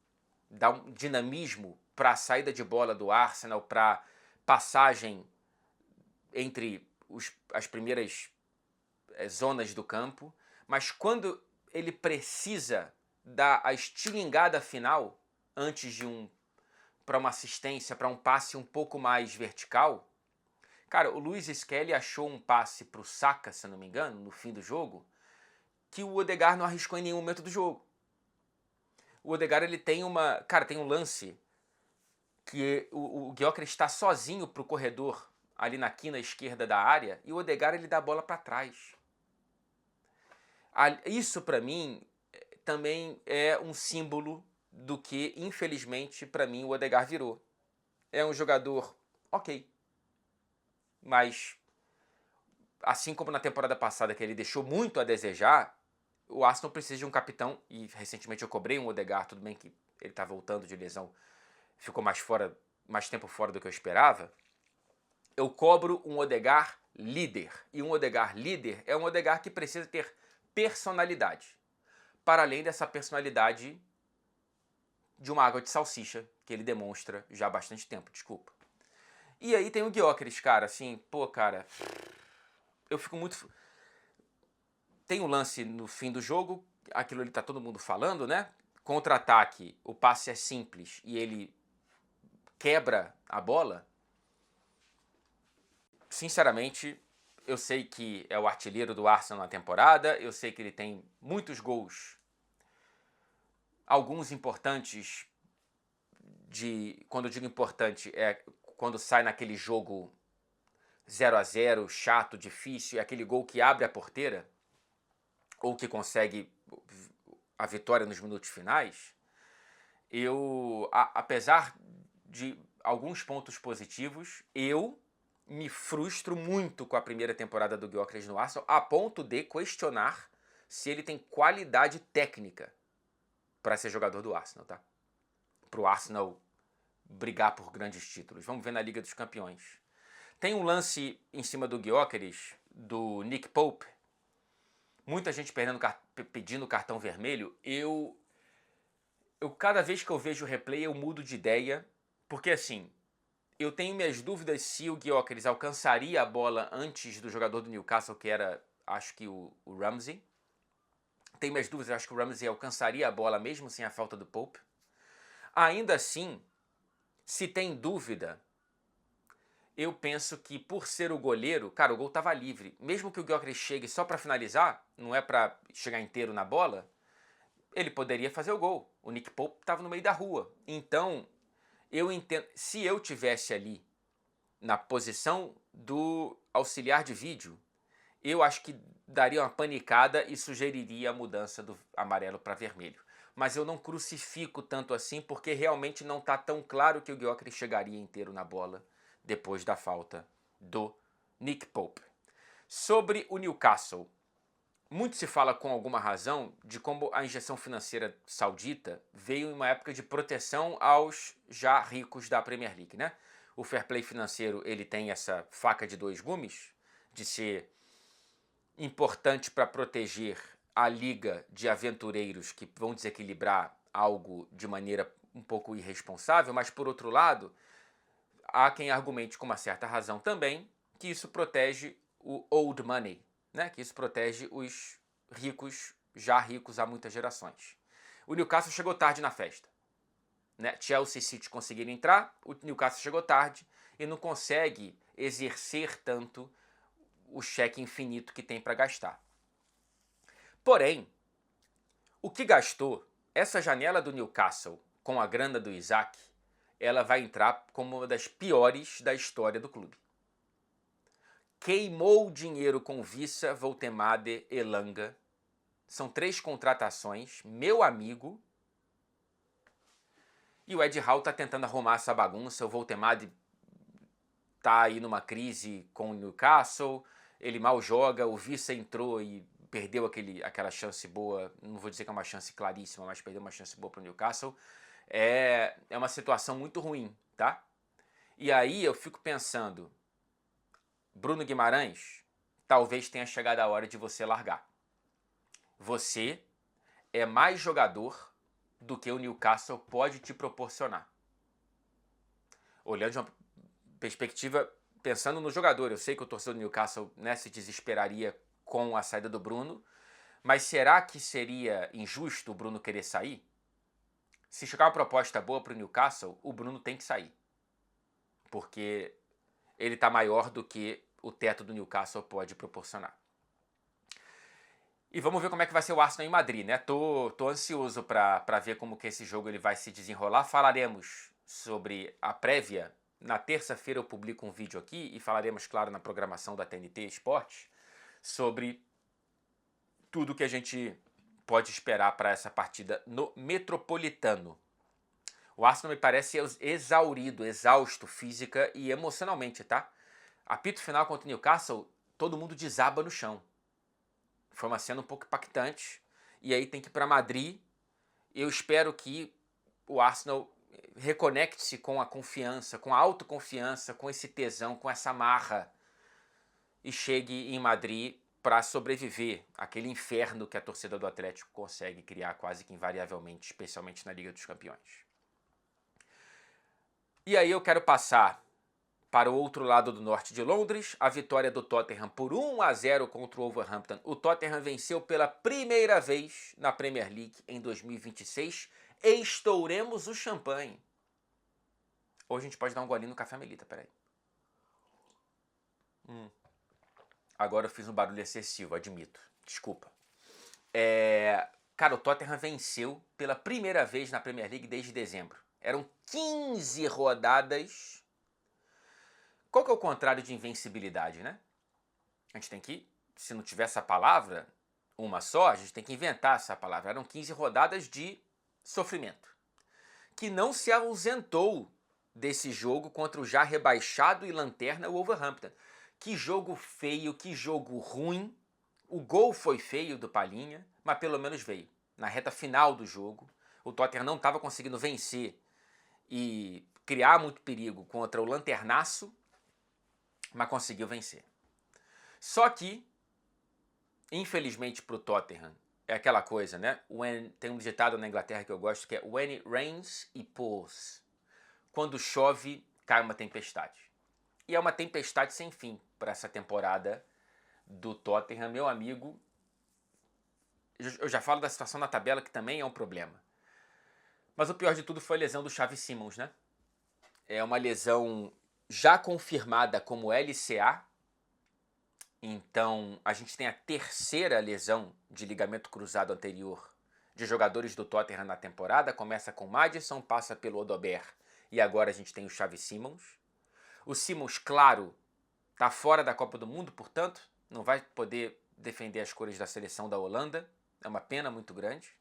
dar um dinamismo para a saída de bola do Arsenal, para passagem entre as primeiras zonas do campo, mas quando ele precisa dar a estilingada final antes de para uma assistência, para um passe um pouco mais vertical, cara, o Lewis Skelly achou um passe para o Saka, se não me engano, no fim do jogo, que o Odegaard não arriscou em nenhum momento do jogo. O Odegaard, ele tem tem um lance que o Gyökeres está sozinho pro corredor ali na quina esquerda da área e o Odegaard, ele dá a bola para trás. Isso para mim também é um símbolo do que, infelizmente, para mim o Odegaard virou. É um jogador ok, mas assim como na temporada passada que ele deixou muito a desejar, o Arsenal precisa de um capitão, e recentemente eu cobrei um Odegaard, tudo bem que ele está voltando de lesão, ficou mais tempo fora do que eu esperava. Eu cobro um Odegaard líder, e um Odegaard líder é um Odegaard que precisa ter personalidade. Para além dessa personalidade de uma água de salsicha que ele demonstra já há bastante tempo, desculpa. E aí tem o Gyökeres, cara, assim, pô, cara, eu fico muito... Tem um lance no fim do jogo, aquilo ali tá todo mundo falando, né? Contra-ataque, o passe é simples e ele quebra a bola. Sinceramente, eu sei que é o artilheiro do Arsenal na temporada, eu sei que ele tem muitos gols, alguns importantes, quando eu digo importante, é quando sai naquele jogo 0-0, chato, difícil, é aquele gol que abre a porteira, ou que consegue a vitória nos minutos finais. Apesar de alguns pontos positivos, eu me frustro muito com a primeira temporada do Gyökeres no Arsenal, a ponto de questionar se ele tem qualidade técnica para ser jogador do Arsenal, tá? Para o Arsenal brigar por grandes títulos. Vamos ver na Liga dos Campeões. Tem um lance em cima do Gyökeres, do Nick Pope, muita gente pedindo cartão vermelho. Eu cada vez que eu vejo o replay eu mudo de ideia, porque assim, eu tenho minhas dúvidas se o Gyökeres alcançaria a bola antes do jogador do Newcastle, que era, acho que o Ramsey. Tenho minhas dúvidas, acho que o Ramsey alcançaria a bola mesmo sem a falta do Pope. Ainda assim, se tem dúvida, eu penso que por ser o goleiro, cara, o gol estava livre. Mesmo que o Gyökeres chegue só para finalizar, não é para chegar inteiro na bola, ele poderia fazer o gol. O Nick Pope estava no meio da rua. Então, eu entendo, se eu tivesse ali na posição do auxiliar de vídeo, eu acho que daria uma panicada e sugeriria a mudança do amarelo para vermelho. Mas eu não crucifico tanto assim, porque realmente não está tão claro que o Gyökeres chegaria inteiro na bola depois da falta do Nick Pope. Sobre o Newcastle, muito se fala com alguma razão de como a injeção financeira saudita veio em uma época de proteção aos já ricos da Premier League, né? O fair play financeiro, ele tem essa faca de dois gumes, de ser importante para proteger a liga de aventureiros que vão desequilibrar algo de maneira um pouco irresponsável, mas por outro lado, há quem argumente com uma certa razão também que isso protege o old money, né? Que isso protege os ricos, já ricos há muitas gerações. O Newcastle chegou tarde na festa, né? Chelsea e City conseguiram entrar, o Newcastle chegou tarde e não consegue exercer tanto o cheque infinito que tem para gastar. Porém, o que gastou, essa janela do Newcastle com a grana do Isaac, ela vai entrar como uma das piores da história do clube. Queimou dinheiro com Wissa, Voltemade, Elanga. São 3 contratações, meu amigo. E o Ed Howe está tentando arrumar essa bagunça. O Voltemade está aí numa crise com o Newcastle. Ele mal joga. O Wissa entrou e perdeu aquela chance boa. Não vou dizer que é uma chance claríssima, mas perdeu uma chance boa para o Newcastle. É uma situação muito ruim, tá? E aí eu fico pensando, Bruno Guimarães, talvez tenha chegado a hora de você largar. Você é mais jogador do que o Newcastle pode te proporcionar. Olhando de uma perspectiva, pensando no jogador, eu sei que o torcedor do Newcastle, né, se desesperaria com a saída do Bruno, mas será que seria injusto o Bruno querer sair? Se chegar uma proposta boa para o Newcastle, o Bruno tem que sair. Porque ele está maior do que o teto do Newcastle pode proporcionar. E vamos ver como é que vai ser o Arsenal em Madrid, né? Tô ansioso para ver como que esse jogo ele vai se desenrolar. Falaremos sobre a prévia. Na terça-feira eu publico um vídeo aqui e falaremos, claro, na programação da TNT Esportes sobre tudo que a gente pode esperar para essa partida no Metropolitano. O Arsenal me parece exaurido, exausto física e emocionalmente, tá? Apito final contra o Newcastle, todo mundo desaba no chão. Foi uma cena um pouco impactante. E aí tem que ir para Madrid. Eu espero que o Arsenal reconecte-se com a confiança, com a autoconfiança, com esse tesão, com essa marra. E chegue em Madrid para sobreviver àquele inferno que a torcida do Atlético consegue criar quase que invariavelmente, especialmente na Liga dos Campeões. E aí eu quero passar para o outro lado do norte de Londres, a vitória do Tottenham por 1-0 contra o Wolverhampton. O Tottenham venceu pela primeira vez na Premier League em 2026. Estouremos o champanhe. Hoje a gente pode dar um golinho no café Melita, peraí. Agora eu fiz um barulho excessivo, admito. Desculpa. Cara, o Tottenham venceu pela primeira vez na Premier League desde dezembro. Eram 15 rodadas. Qual que é o contrário de invencibilidade, né? A gente tem que, se não tiver essa palavra, uma só, a gente tem que inventar essa palavra. Eram 15 rodadas de sofrimento. Que não se ausentou desse jogo contra o já rebaixado e lanterna Wolverhampton. Que jogo feio, que jogo ruim. O gol foi feio do Palhinha, mas pelo menos veio. Na reta final do jogo, o Tottenham não estava conseguindo vencer e criar muito perigo contra o lanternaço, mas conseguiu vencer. Só que, infelizmente para o Tottenham, é aquela coisa, né? Tem um ditado na Inglaterra que eu gosto que é When it rains, it pours. Quando chove, cai uma tempestade. E é uma tempestade sem fim para essa temporada do Tottenham, meu amigo. Eu já falo da situação na tabela, que também é um problema. Mas o pior de tudo foi a lesão do Xavi Simons, né? É uma lesão já confirmada como LCA. Então, a gente tem a terceira lesão de ligamento cruzado anterior de jogadores do Tottenham na temporada. Começa com o Maddison, passa pelo Odobert e agora a gente tem o Xavi Simons. O Simons, claro, está fora da Copa do Mundo, portanto, não vai poder defender as cores da seleção da Holanda. É uma pena muito grande.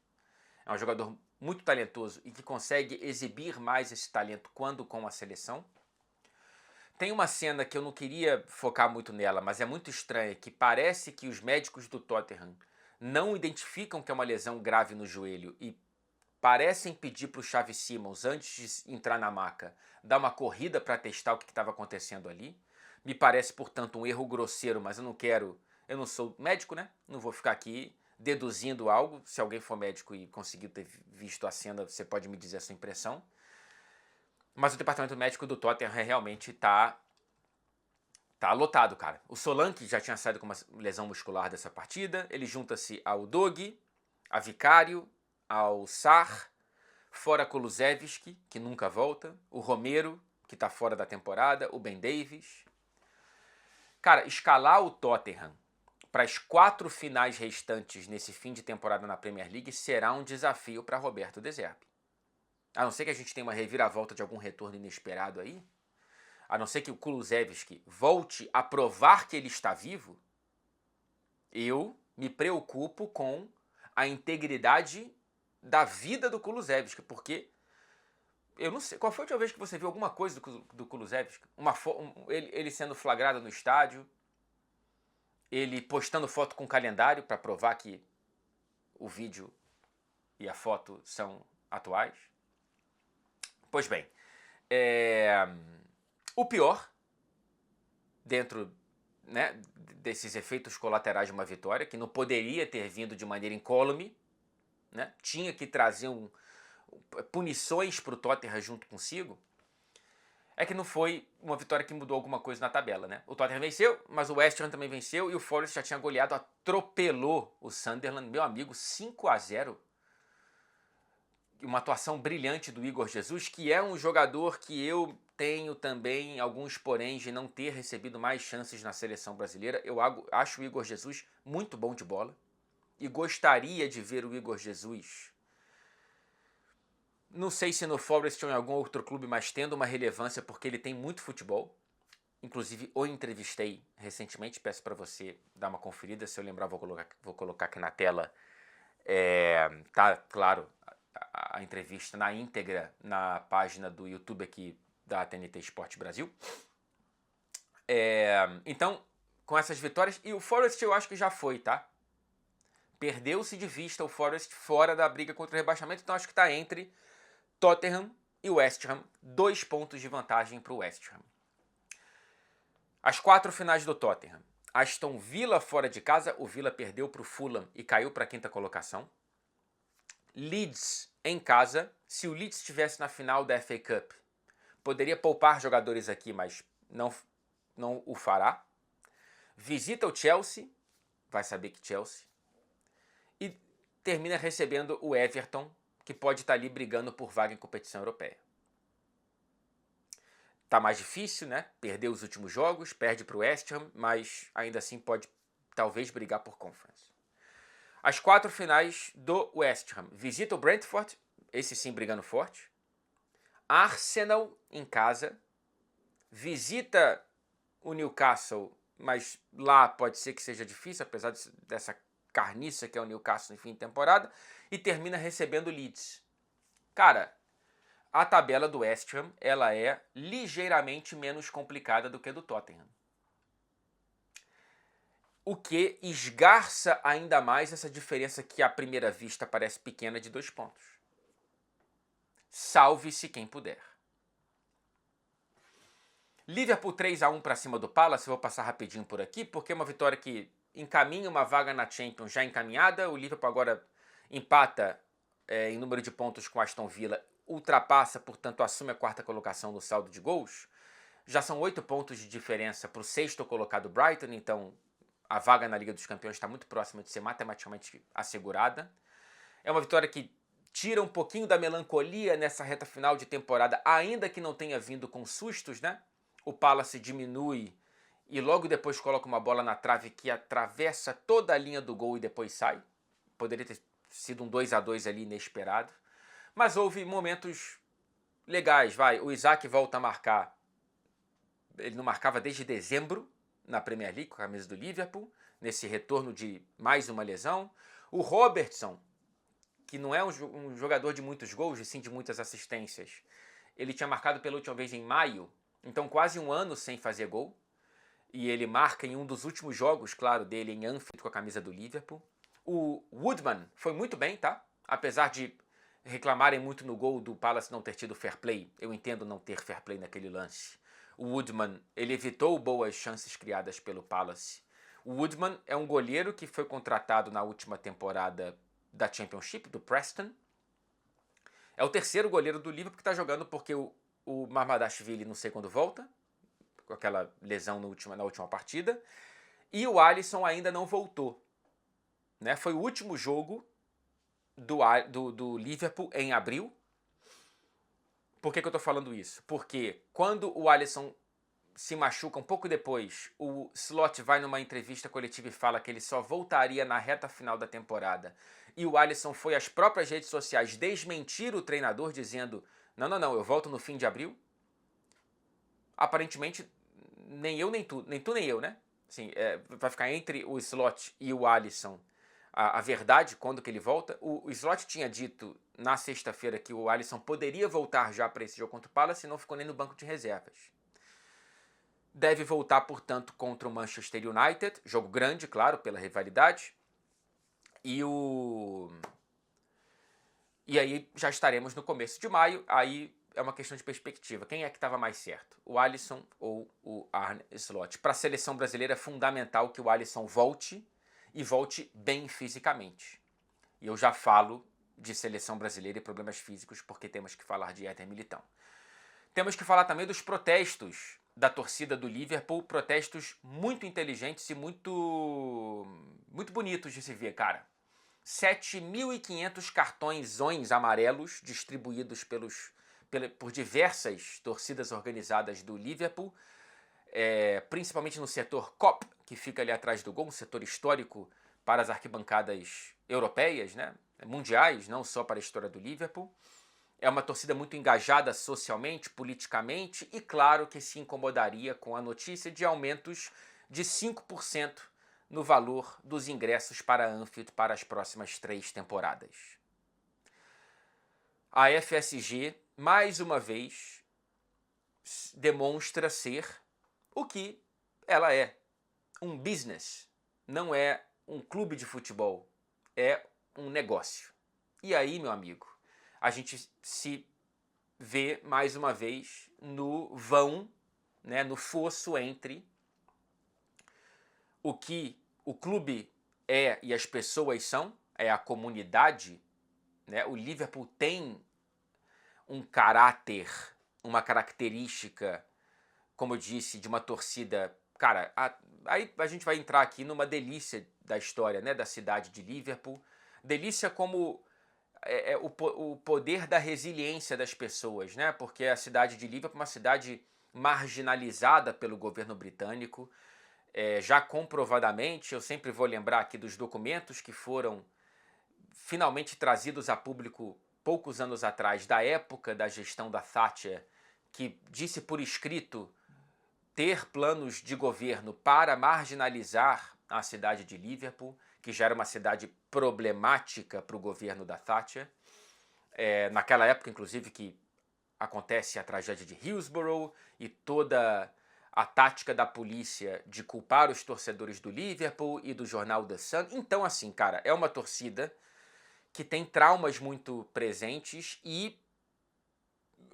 É um jogador muito talentoso e que consegue exibir mais esse talento quando com a seleção. Tem uma cena que eu não queria focar muito nela, mas é muito estranha, que parece que os médicos do Tottenham não identificam que é uma lesão grave no joelho e parecem pedir para o Xavi Simons, antes de entrar na maca, dar uma corrida para testar o que estava acontecendo ali. Me parece, portanto, um erro grosseiro, mas eu não sou médico, né? Não vou ficar aqui deduzindo algo. Se alguém for médico e conseguiu ter visto a cena, você pode me dizer a sua impressão. Mas o departamento médico do Tottenham realmente tá lotado, cara. O Solanke já tinha saído com uma lesão muscular dessa partida. Ele junta-se ao Dogi, a Vicário, ao Sarr, fora Kulusevski, que nunca volta, o Romero, que tá fora da temporada, o Ben Davies. Cara, escalar o Tottenham para as 4 finais restantes nesse fim de temporada na Premier League será um desafio para Roberto De Zerbi. A não ser que a gente tenha uma reviravolta de algum retorno inesperado aí, a não ser que o Kulusevski volte a provar que ele está vivo, eu me preocupo com a integridade da vida do Kulusevski, porque eu não sei, qual foi a última vez que você viu alguma coisa do Kulusevski? Ele sendo flagrado no estádio, ele postando foto com calendário para provar que o vídeo e a foto são atuais. Pois bem, o pior, dentro, né, desses efeitos colaterais de uma vitória, que não poderia ter vindo de maneira incólume, né, tinha que trazer punições para o Tottenham junto consigo, é que não foi uma vitória que mudou alguma coisa na tabela, né? O Tottenham venceu, mas o West Ham também venceu e o Forest já tinha goleado, atropelou o Sunderland, meu amigo, 5-0. Uma atuação brilhante do Igor Jesus, que é um jogador que eu tenho também alguns poréns de não ter recebido mais chances na seleção brasileira. Eu acho o Igor Jesus muito bom de bola e gostaria de ver o Igor Jesus, não sei se no Forest ou em algum outro clube, mas tendo uma relevância porque ele tem muito futebol. Inclusive o entrevistei recentemente, peço para você dar uma conferida, se eu lembrar vou colocar aqui na tela. Tá, claro, a entrevista na íntegra na página do YouTube aqui da TNT Esporte Brasil. Então, com essas vitórias, e o Forest eu acho que já foi, tá? Perdeu-se de vista o Forest fora da briga contra o rebaixamento, então acho que está entre Tottenham e West Ham, 2 pontos de vantagem para o West Ham. As 4 finais do Tottenham. Aston Villa fora de casa, o Villa perdeu para o Fulham e caiu para a 5ª colocação. Leeds em casa, se o Leeds estivesse na final da FA Cup, Poderia poupar jogadores aqui, mas não o fará. Visita o Chelsea, vai saber que Chelsea. E termina recebendo o Everton, que pode estar ali brigando por vaga em competição europeia. Tá mais difícil, né? Perdeu os últimos jogos, perde para o West Ham, mas ainda assim pode talvez brigar por Conference. As 4 finais do West Ham. Visita o Brentford, esse sim brigando forte. Arsenal em casa. Visita o Newcastle, mas lá pode ser que seja difícil, apesar dessa carniça que é o Newcastle no fim de temporada. E termina recebendo o Leeds. Cara, a tabela do West Ham ela é ligeiramente menos complicada do que a do Tottenham. O que esgarça ainda mais essa diferença que à primeira vista parece pequena de 2 pontos. Salve-se quem puder. Liverpool 3-1 para cima do Palace, eu vou passar rapidinho por aqui, porque é uma vitória que encaminha uma vaga na Champions já encaminhada. O Liverpool agora empata em número de pontos com Aston Villa, ultrapassa, portanto assume a 4ª colocação no saldo de gols. Já são 8 pontos de diferença para o 6º colocado Brighton, então a vaga na Liga dos Campeões está muito próxima de ser matematicamente assegurada. É uma vitória que tira um pouquinho da melancolia nessa reta final de temporada, ainda que não tenha vindo com sustos, né? O Palace diminui e logo depois coloca uma bola na trave que atravessa toda a linha do gol e depois sai. Poderia ter sido um 2-2 ali inesperado. Mas houve momentos legais, vai. O Isaac volta a marcar. Ele não marcava desde dezembro na Premier League com a camisa do Liverpool, nesse retorno de mais uma lesão. O Robertson, que não é um jogador de muitos gols, e sim de muitas assistências, ele tinha marcado pela última vez em maio, então quase um ano sem fazer gol. E ele marca em um dos últimos jogos, claro, dele em Anfield com a camisa do Liverpool. O Woodman foi muito bem, tá? Apesar de reclamarem muito no gol do Palace não ter tido fair play, eu entendo não ter fair play naquele lance. O Woodman, ele evitou boas chances criadas pelo Palace. O Woodman é um goleiro que foi contratado na última temporada da Championship, do Preston. É o 3º goleiro do Liverpool que está jogando porque o Mamardashvili não sei quando volta, com aquela lesão na última partida. E o Alisson ainda não voltou. Né? Foi o último jogo do Liverpool em abril. Por que eu estou falando isso? Porque quando o Alisson se machuca um pouco depois, o Slot vai numa entrevista coletiva e fala que ele só voltaria na reta final da temporada. E o Alisson foi às próprias redes sociais desmentir o treinador, dizendo: não, eu volto no fim de abril. Aparentemente, nem tu nem eu, né? Assim, vai ficar entre o Slot e o Alisson a verdade, quando que ele volta. O Slot tinha dito na sexta-feira que o Alisson poderia voltar já para esse jogo contra o Palace e não ficou nem no banco de reservas. Deve voltar, portanto, contra o Manchester United. Jogo grande, claro, pela rivalidade. E aí já estaremos no começo de maio. Aí é uma questão de perspectiva. Quem é que estava mais certo? O Alisson ou o Arne Slot? Para a seleção brasileira é fundamental que o Alisson volte e volte bem fisicamente. E eu já falo de seleção brasileira e problemas físicos porque temos que falar de Éder Militão. Temos que falar também dos protestos da torcida do Liverpool, protestos muito inteligentes e muito bonitos de se ver, cara. 7.500 cartões amarelos distribuídos por diversas torcidas organizadas do Liverpool, principalmente no setor Kop, que fica ali atrás do gol, um setor histórico para as arquibancadas europeias, né? Mundiais, não só para a história do Liverpool. É uma torcida muito engajada socialmente, politicamente, e claro que se incomodaria com a notícia de aumentos de 5% no valor dos ingressos para Anfield para as próximas 3 temporadas. A FSG, mais uma vez, demonstra ser o que ela é. Um business. Não é um clube de futebol. É um negócio. E aí, meu amigo, a gente se vê mais uma vez no vão, né, no fosso entre o que o clube é e as pessoas são, é a comunidade, né? O Liverpool tem um caráter uma característica, como eu disse, de uma torcida. Cara, aí a gente vai entrar aqui numa delícia da história, né, da cidade de Liverpool. Delícia como o poder da resiliência das pessoas, né? Porque a cidade de Liverpool é uma cidade marginalizada pelo governo britânico. Já comprovadamente, eu sempre vou lembrar aqui dos documentos que foram finalmente trazidos a público poucos anos atrás, da época da gestão da Thatcher, que disse por escrito ter planos de governo para marginalizar a cidade de Liverpool, que já era uma cidade problemática para o governo da Thatcher. Naquela época, inclusive, que acontece a tragédia de Hillsborough e toda a tática da polícia de culpar os torcedores do Liverpool e do jornal The Sun. Então, assim, cara, é uma torcida que tem traumas muito presentes e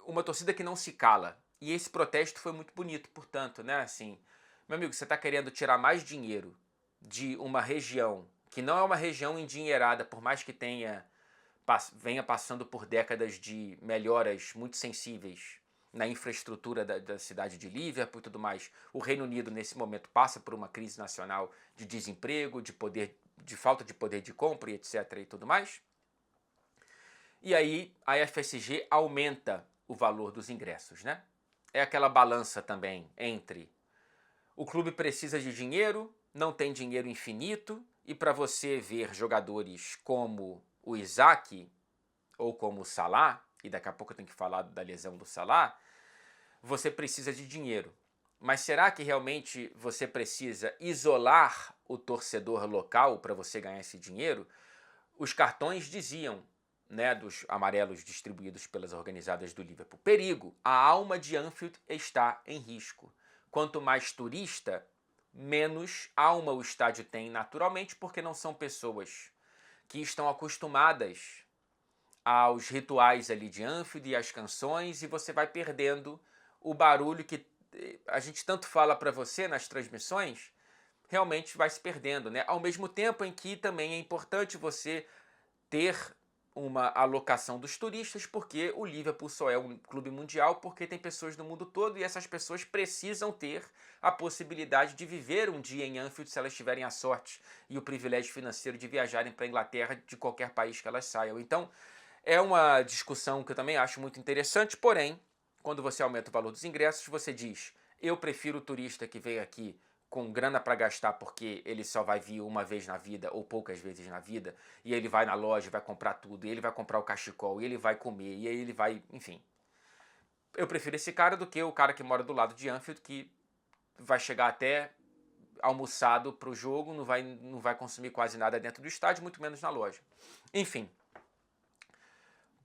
uma torcida que não se cala. E esse protesto foi muito bonito, portanto, né? Assim, meu amigo, você está querendo tirar mais dinheiro de uma região que não é uma região endinheirada, por mais que venha passando por décadas de melhoras muito sensíveis na infraestrutura da cidade de Liverpool e tudo mais. O Reino Unido, nesse momento, passa por uma crise nacional de desemprego, de falta de poder de compra e etc. e tudo mais. E aí a FSG aumenta o valor dos ingressos, né? É aquela balança também entre o clube precisa de dinheiro, não tem dinheiro infinito, e para você ver jogadores como o Isaac ou como o Salah, e daqui a pouco eu tenho que falar da lesão do Salah, você precisa de dinheiro. Mas será que realmente você precisa isolar o torcedor local para você ganhar esse dinheiro? Os cartões diziam, né, dos amarelos distribuídos pelas organizadas do Liverpool: perigo, a alma de Anfield está em risco. Quanto mais turista, menos alma o estádio tem naturalmente, porque não são pessoas que estão acostumadas aos rituais ali de Anfield e às canções, e você vai perdendo o barulho que a gente tanto fala para você nas transmissões, realmente vai se perdendo, né? Ao mesmo tempo em que também é importante você ter uma alocação dos turistas, porque o Liverpool só é um clube mundial porque tem pessoas no mundo todo e essas pessoas precisam ter a possibilidade de viver um dia em Anfield se elas tiverem a sorte e o privilégio financeiro de viajarem para a Inglaterra de qualquer país que elas saiam. Então, é uma discussão que eu também acho muito interessante, porém, quando você aumenta o valor dos ingressos, você diz: eu prefiro o turista que veio aqui com grana para gastar porque ele só vai vir uma vez na vida ou poucas vezes na vida, e ele vai na loja, vai comprar tudo, e ele vai comprar o cachecol, e ele vai comer, e aí ele vai, enfim. Eu prefiro esse cara do que o cara que mora do lado de Anfield, que vai chegar até almoçado pro jogo, não vai consumir quase nada dentro do estádio, muito menos na loja. Enfim,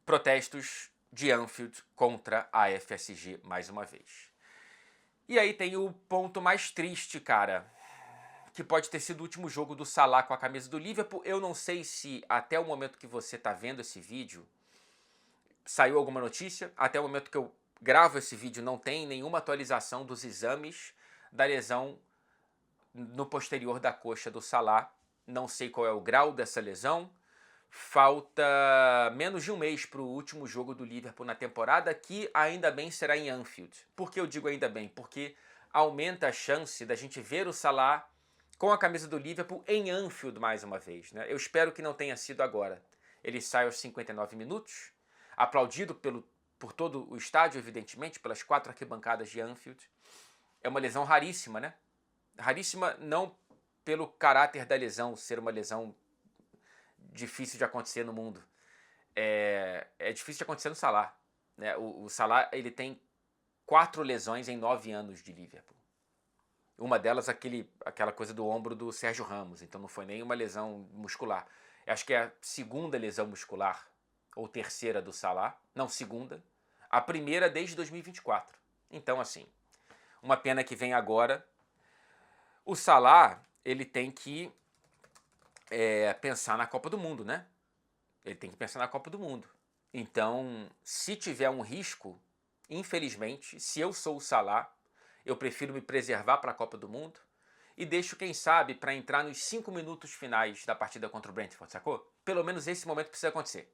protestos de Anfield contra a FSG mais uma vez. E aí tem o ponto mais triste, cara, que pode ter sido o último jogo do Salah com a camisa do Liverpool. Eu não sei se até o momento que você está vendo esse vídeo saiu alguma notícia. Até o momento que eu gravo esse vídeo não tem nenhuma atualização dos exames da lesão no posterior da coxa do Salah. Não sei qual é o grau dessa lesão. Falta menos de um mês para o último jogo do Liverpool na temporada, que ainda bem será em Anfield. Por que eu digo ainda bem? Porque aumenta a chance da gente ver o Salah com a camisa do Liverpool em Anfield mais uma vez, né? Eu espero que não tenha sido agora. Ele sai aos 59 minutos, aplaudido por todo o estádio, evidentemente, pelas 4 arquibancadas de Anfield. É uma lesão raríssima, né? Raríssima não pelo caráter da lesão, ser uma lesão difícil de acontecer no mundo. É difícil de acontecer no Salah, né? O Salah, ele tem 4 lesões em 9 anos de Liverpool. Uma delas, aquela coisa do ombro do Sérgio Ramos, então não foi nem uma lesão muscular. Eu acho que é a segunda lesão muscular, ou terceira do Salah. Não, segunda. A primeira desde 2024. Então, assim, uma pena que vem agora. O Salah, ele tem que pensar na Copa do Mundo, né? Ele tem que pensar na Copa do Mundo. Então, se tiver um risco, infelizmente, se eu sou o Salah, eu prefiro me preservar para a Copa do Mundo e deixo, quem sabe, para entrar nos 5 minutos finais da partida contra o Brentford, sacou? Pelo menos esse momento precisa acontecer.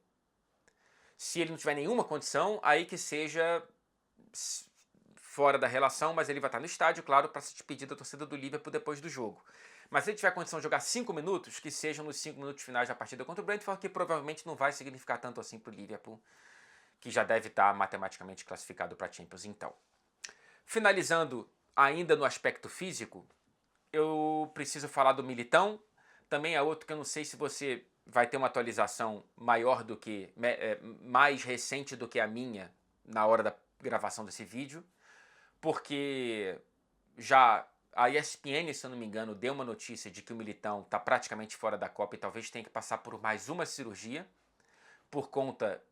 Se ele não tiver nenhuma condição, aí que seja fora da relação, mas ele vai estar no estádio, claro, para se despedir da torcida do Liverpool depois do jogo. Mas se ele tiver condição de jogar 5 minutos, que sejam nos 5 minutos finais da partida contra o Brentford, que provavelmente não vai significar tanto assim para o Liverpool, que já deve estar matematicamente classificado para a Champions então. Finalizando ainda no aspecto físico, eu preciso falar do Militão. Também é outro que eu não sei se você vai ter uma atualização maior do que, mais recente do que a minha na hora da gravação desse vídeo, porque já a ESPN, se eu não me engano, deu uma notícia de que o Militão está praticamente fora da Copa e talvez tenha que passar por mais uma cirurgia por conta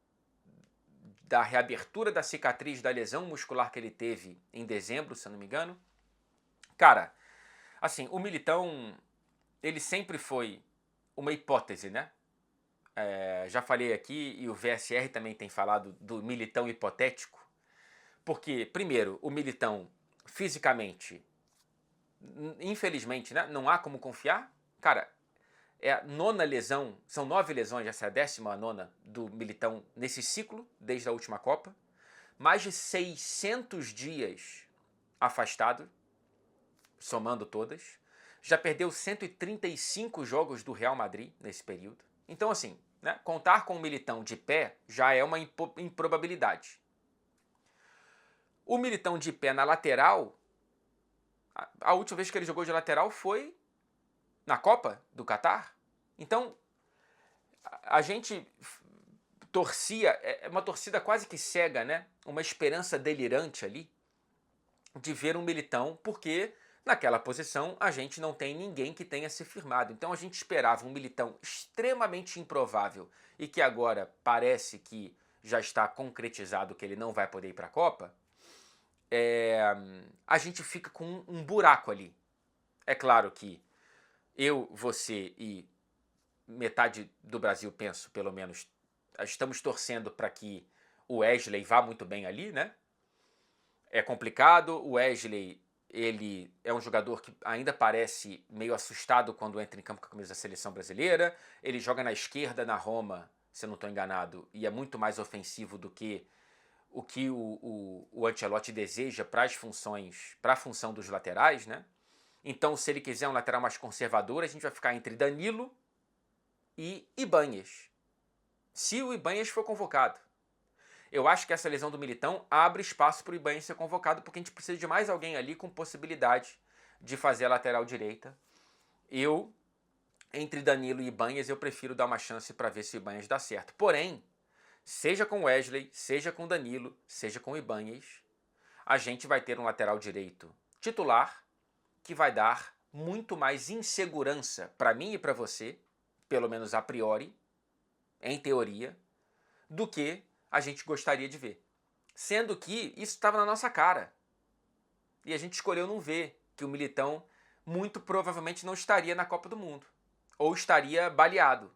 da reabertura da cicatriz da lesão muscular que ele teve em dezembro, se eu não me engano. Cara, assim, o Militão, ele sempre foi uma hipótese, né? Já falei aqui, e o VSR também tem falado do Militão hipotético, porque, primeiro, o Militão, fisicamente, infelizmente, né, não há como confiar. Cara, é a 9ª lesão, são 9 lesões, essa é a 19ª do Militão nesse ciclo, desde a última Copa. Mais de 600 dias afastado, somando todas. Já perdeu 135 jogos do Real Madrid nesse período. Então, assim, né, contar com o Militão de pé já é uma improbabilidade. O Militão de pé na lateral, a última vez que ele jogou de lateral foi na Copa do Catar. Então, a gente torcia, é uma torcida quase que cega, né? Uma esperança delirante ali de ver um Militão, porque naquela posição a gente não tem ninguém que tenha se firmado. Então a gente esperava um Militão extremamente improvável e que agora parece que já está concretizado que ele não vai poder ir para a Copa. A gente fica com um buraco ali. É claro que eu, você e metade do Brasil, penso, pelo menos, estamos torcendo para que o Wesley vá muito bem ali, né? É complicado, o Wesley, ele é um jogador que ainda parece meio assustado quando entra em campo com a camisa da seleção brasileira. Ele joga na esquerda na Roma, se eu não estou enganado, e é muito mais ofensivo do que o que o Ancelotti deseja para as funções, para a função dos laterais, né? Então, se ele quiser um lateral mais conservador, a gente vai ficar entre Danilo e Ibanhas. Se o Ibanhas for convocado. Eu acho que essa lesão do Militão abre espaço para o Ibanhas ser convocado, porque a gente precisa de mais alguém ali com possibilidade de fazer a lateral direita. Entre Danilo e Ibanhas, eu prefiro dar uma chance para ver se o Ibanhas dá certo. Porém, seja com Wesley, seja com Danilo, seja com Ibanhas, a gente vai ter um lateral direito titular que vai dar muito mais insegurança para mim e para você, pelo menos a priori, em teoria, do que a gente gostaria de ver. Sendo que isso estava na nossa cara. E a gente escolheu não ver que o Militão muito provavelmente não estaria na Copa do Mundo. Ou estaria baleado,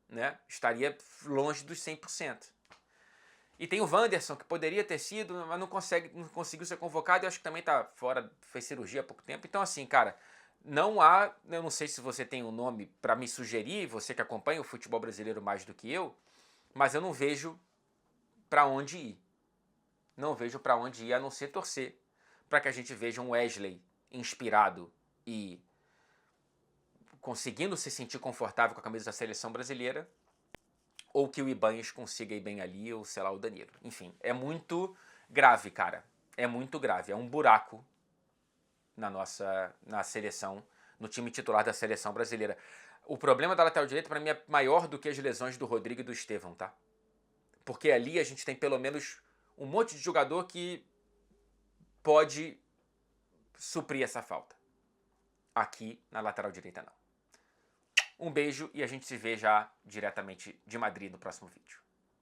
né? Estaria longe dos 100%. E tem o Wanderson, que poderia ter sido, mas não conseguiu ser convocado, e acho que também está fora, fez cirurgia há pouco tempo. Então, assim, cara, não há, eu não sei se você tem um nome para me sugerir, você que acompanha o futebol brasileiro mais do que eu, mas eu não vejo para onde ir. Não vejo para onde ir, a não ser torcer para que a gente veja um Wesley inspirado e conseguindo se sentir confortável com a camisa da seleção brasileira, ou que o Ibanhas consiga ir bem ali, ou sei lá, o Danilo. Enfim, é muito grave, cara. É muito grave. É um buraco na seleção, no time titular da seleção brasileira. O problema da lateral direita, para mim, é maior do que as lesões do Rodrigo e do Estevão, tá? Porque ali a gente tem pelo menos um monte de jogador que pode suprir essa falta. Aqui na lateral direita não. Um beijo e a gente se vê já diretamente de Madrid no próximo vídeo.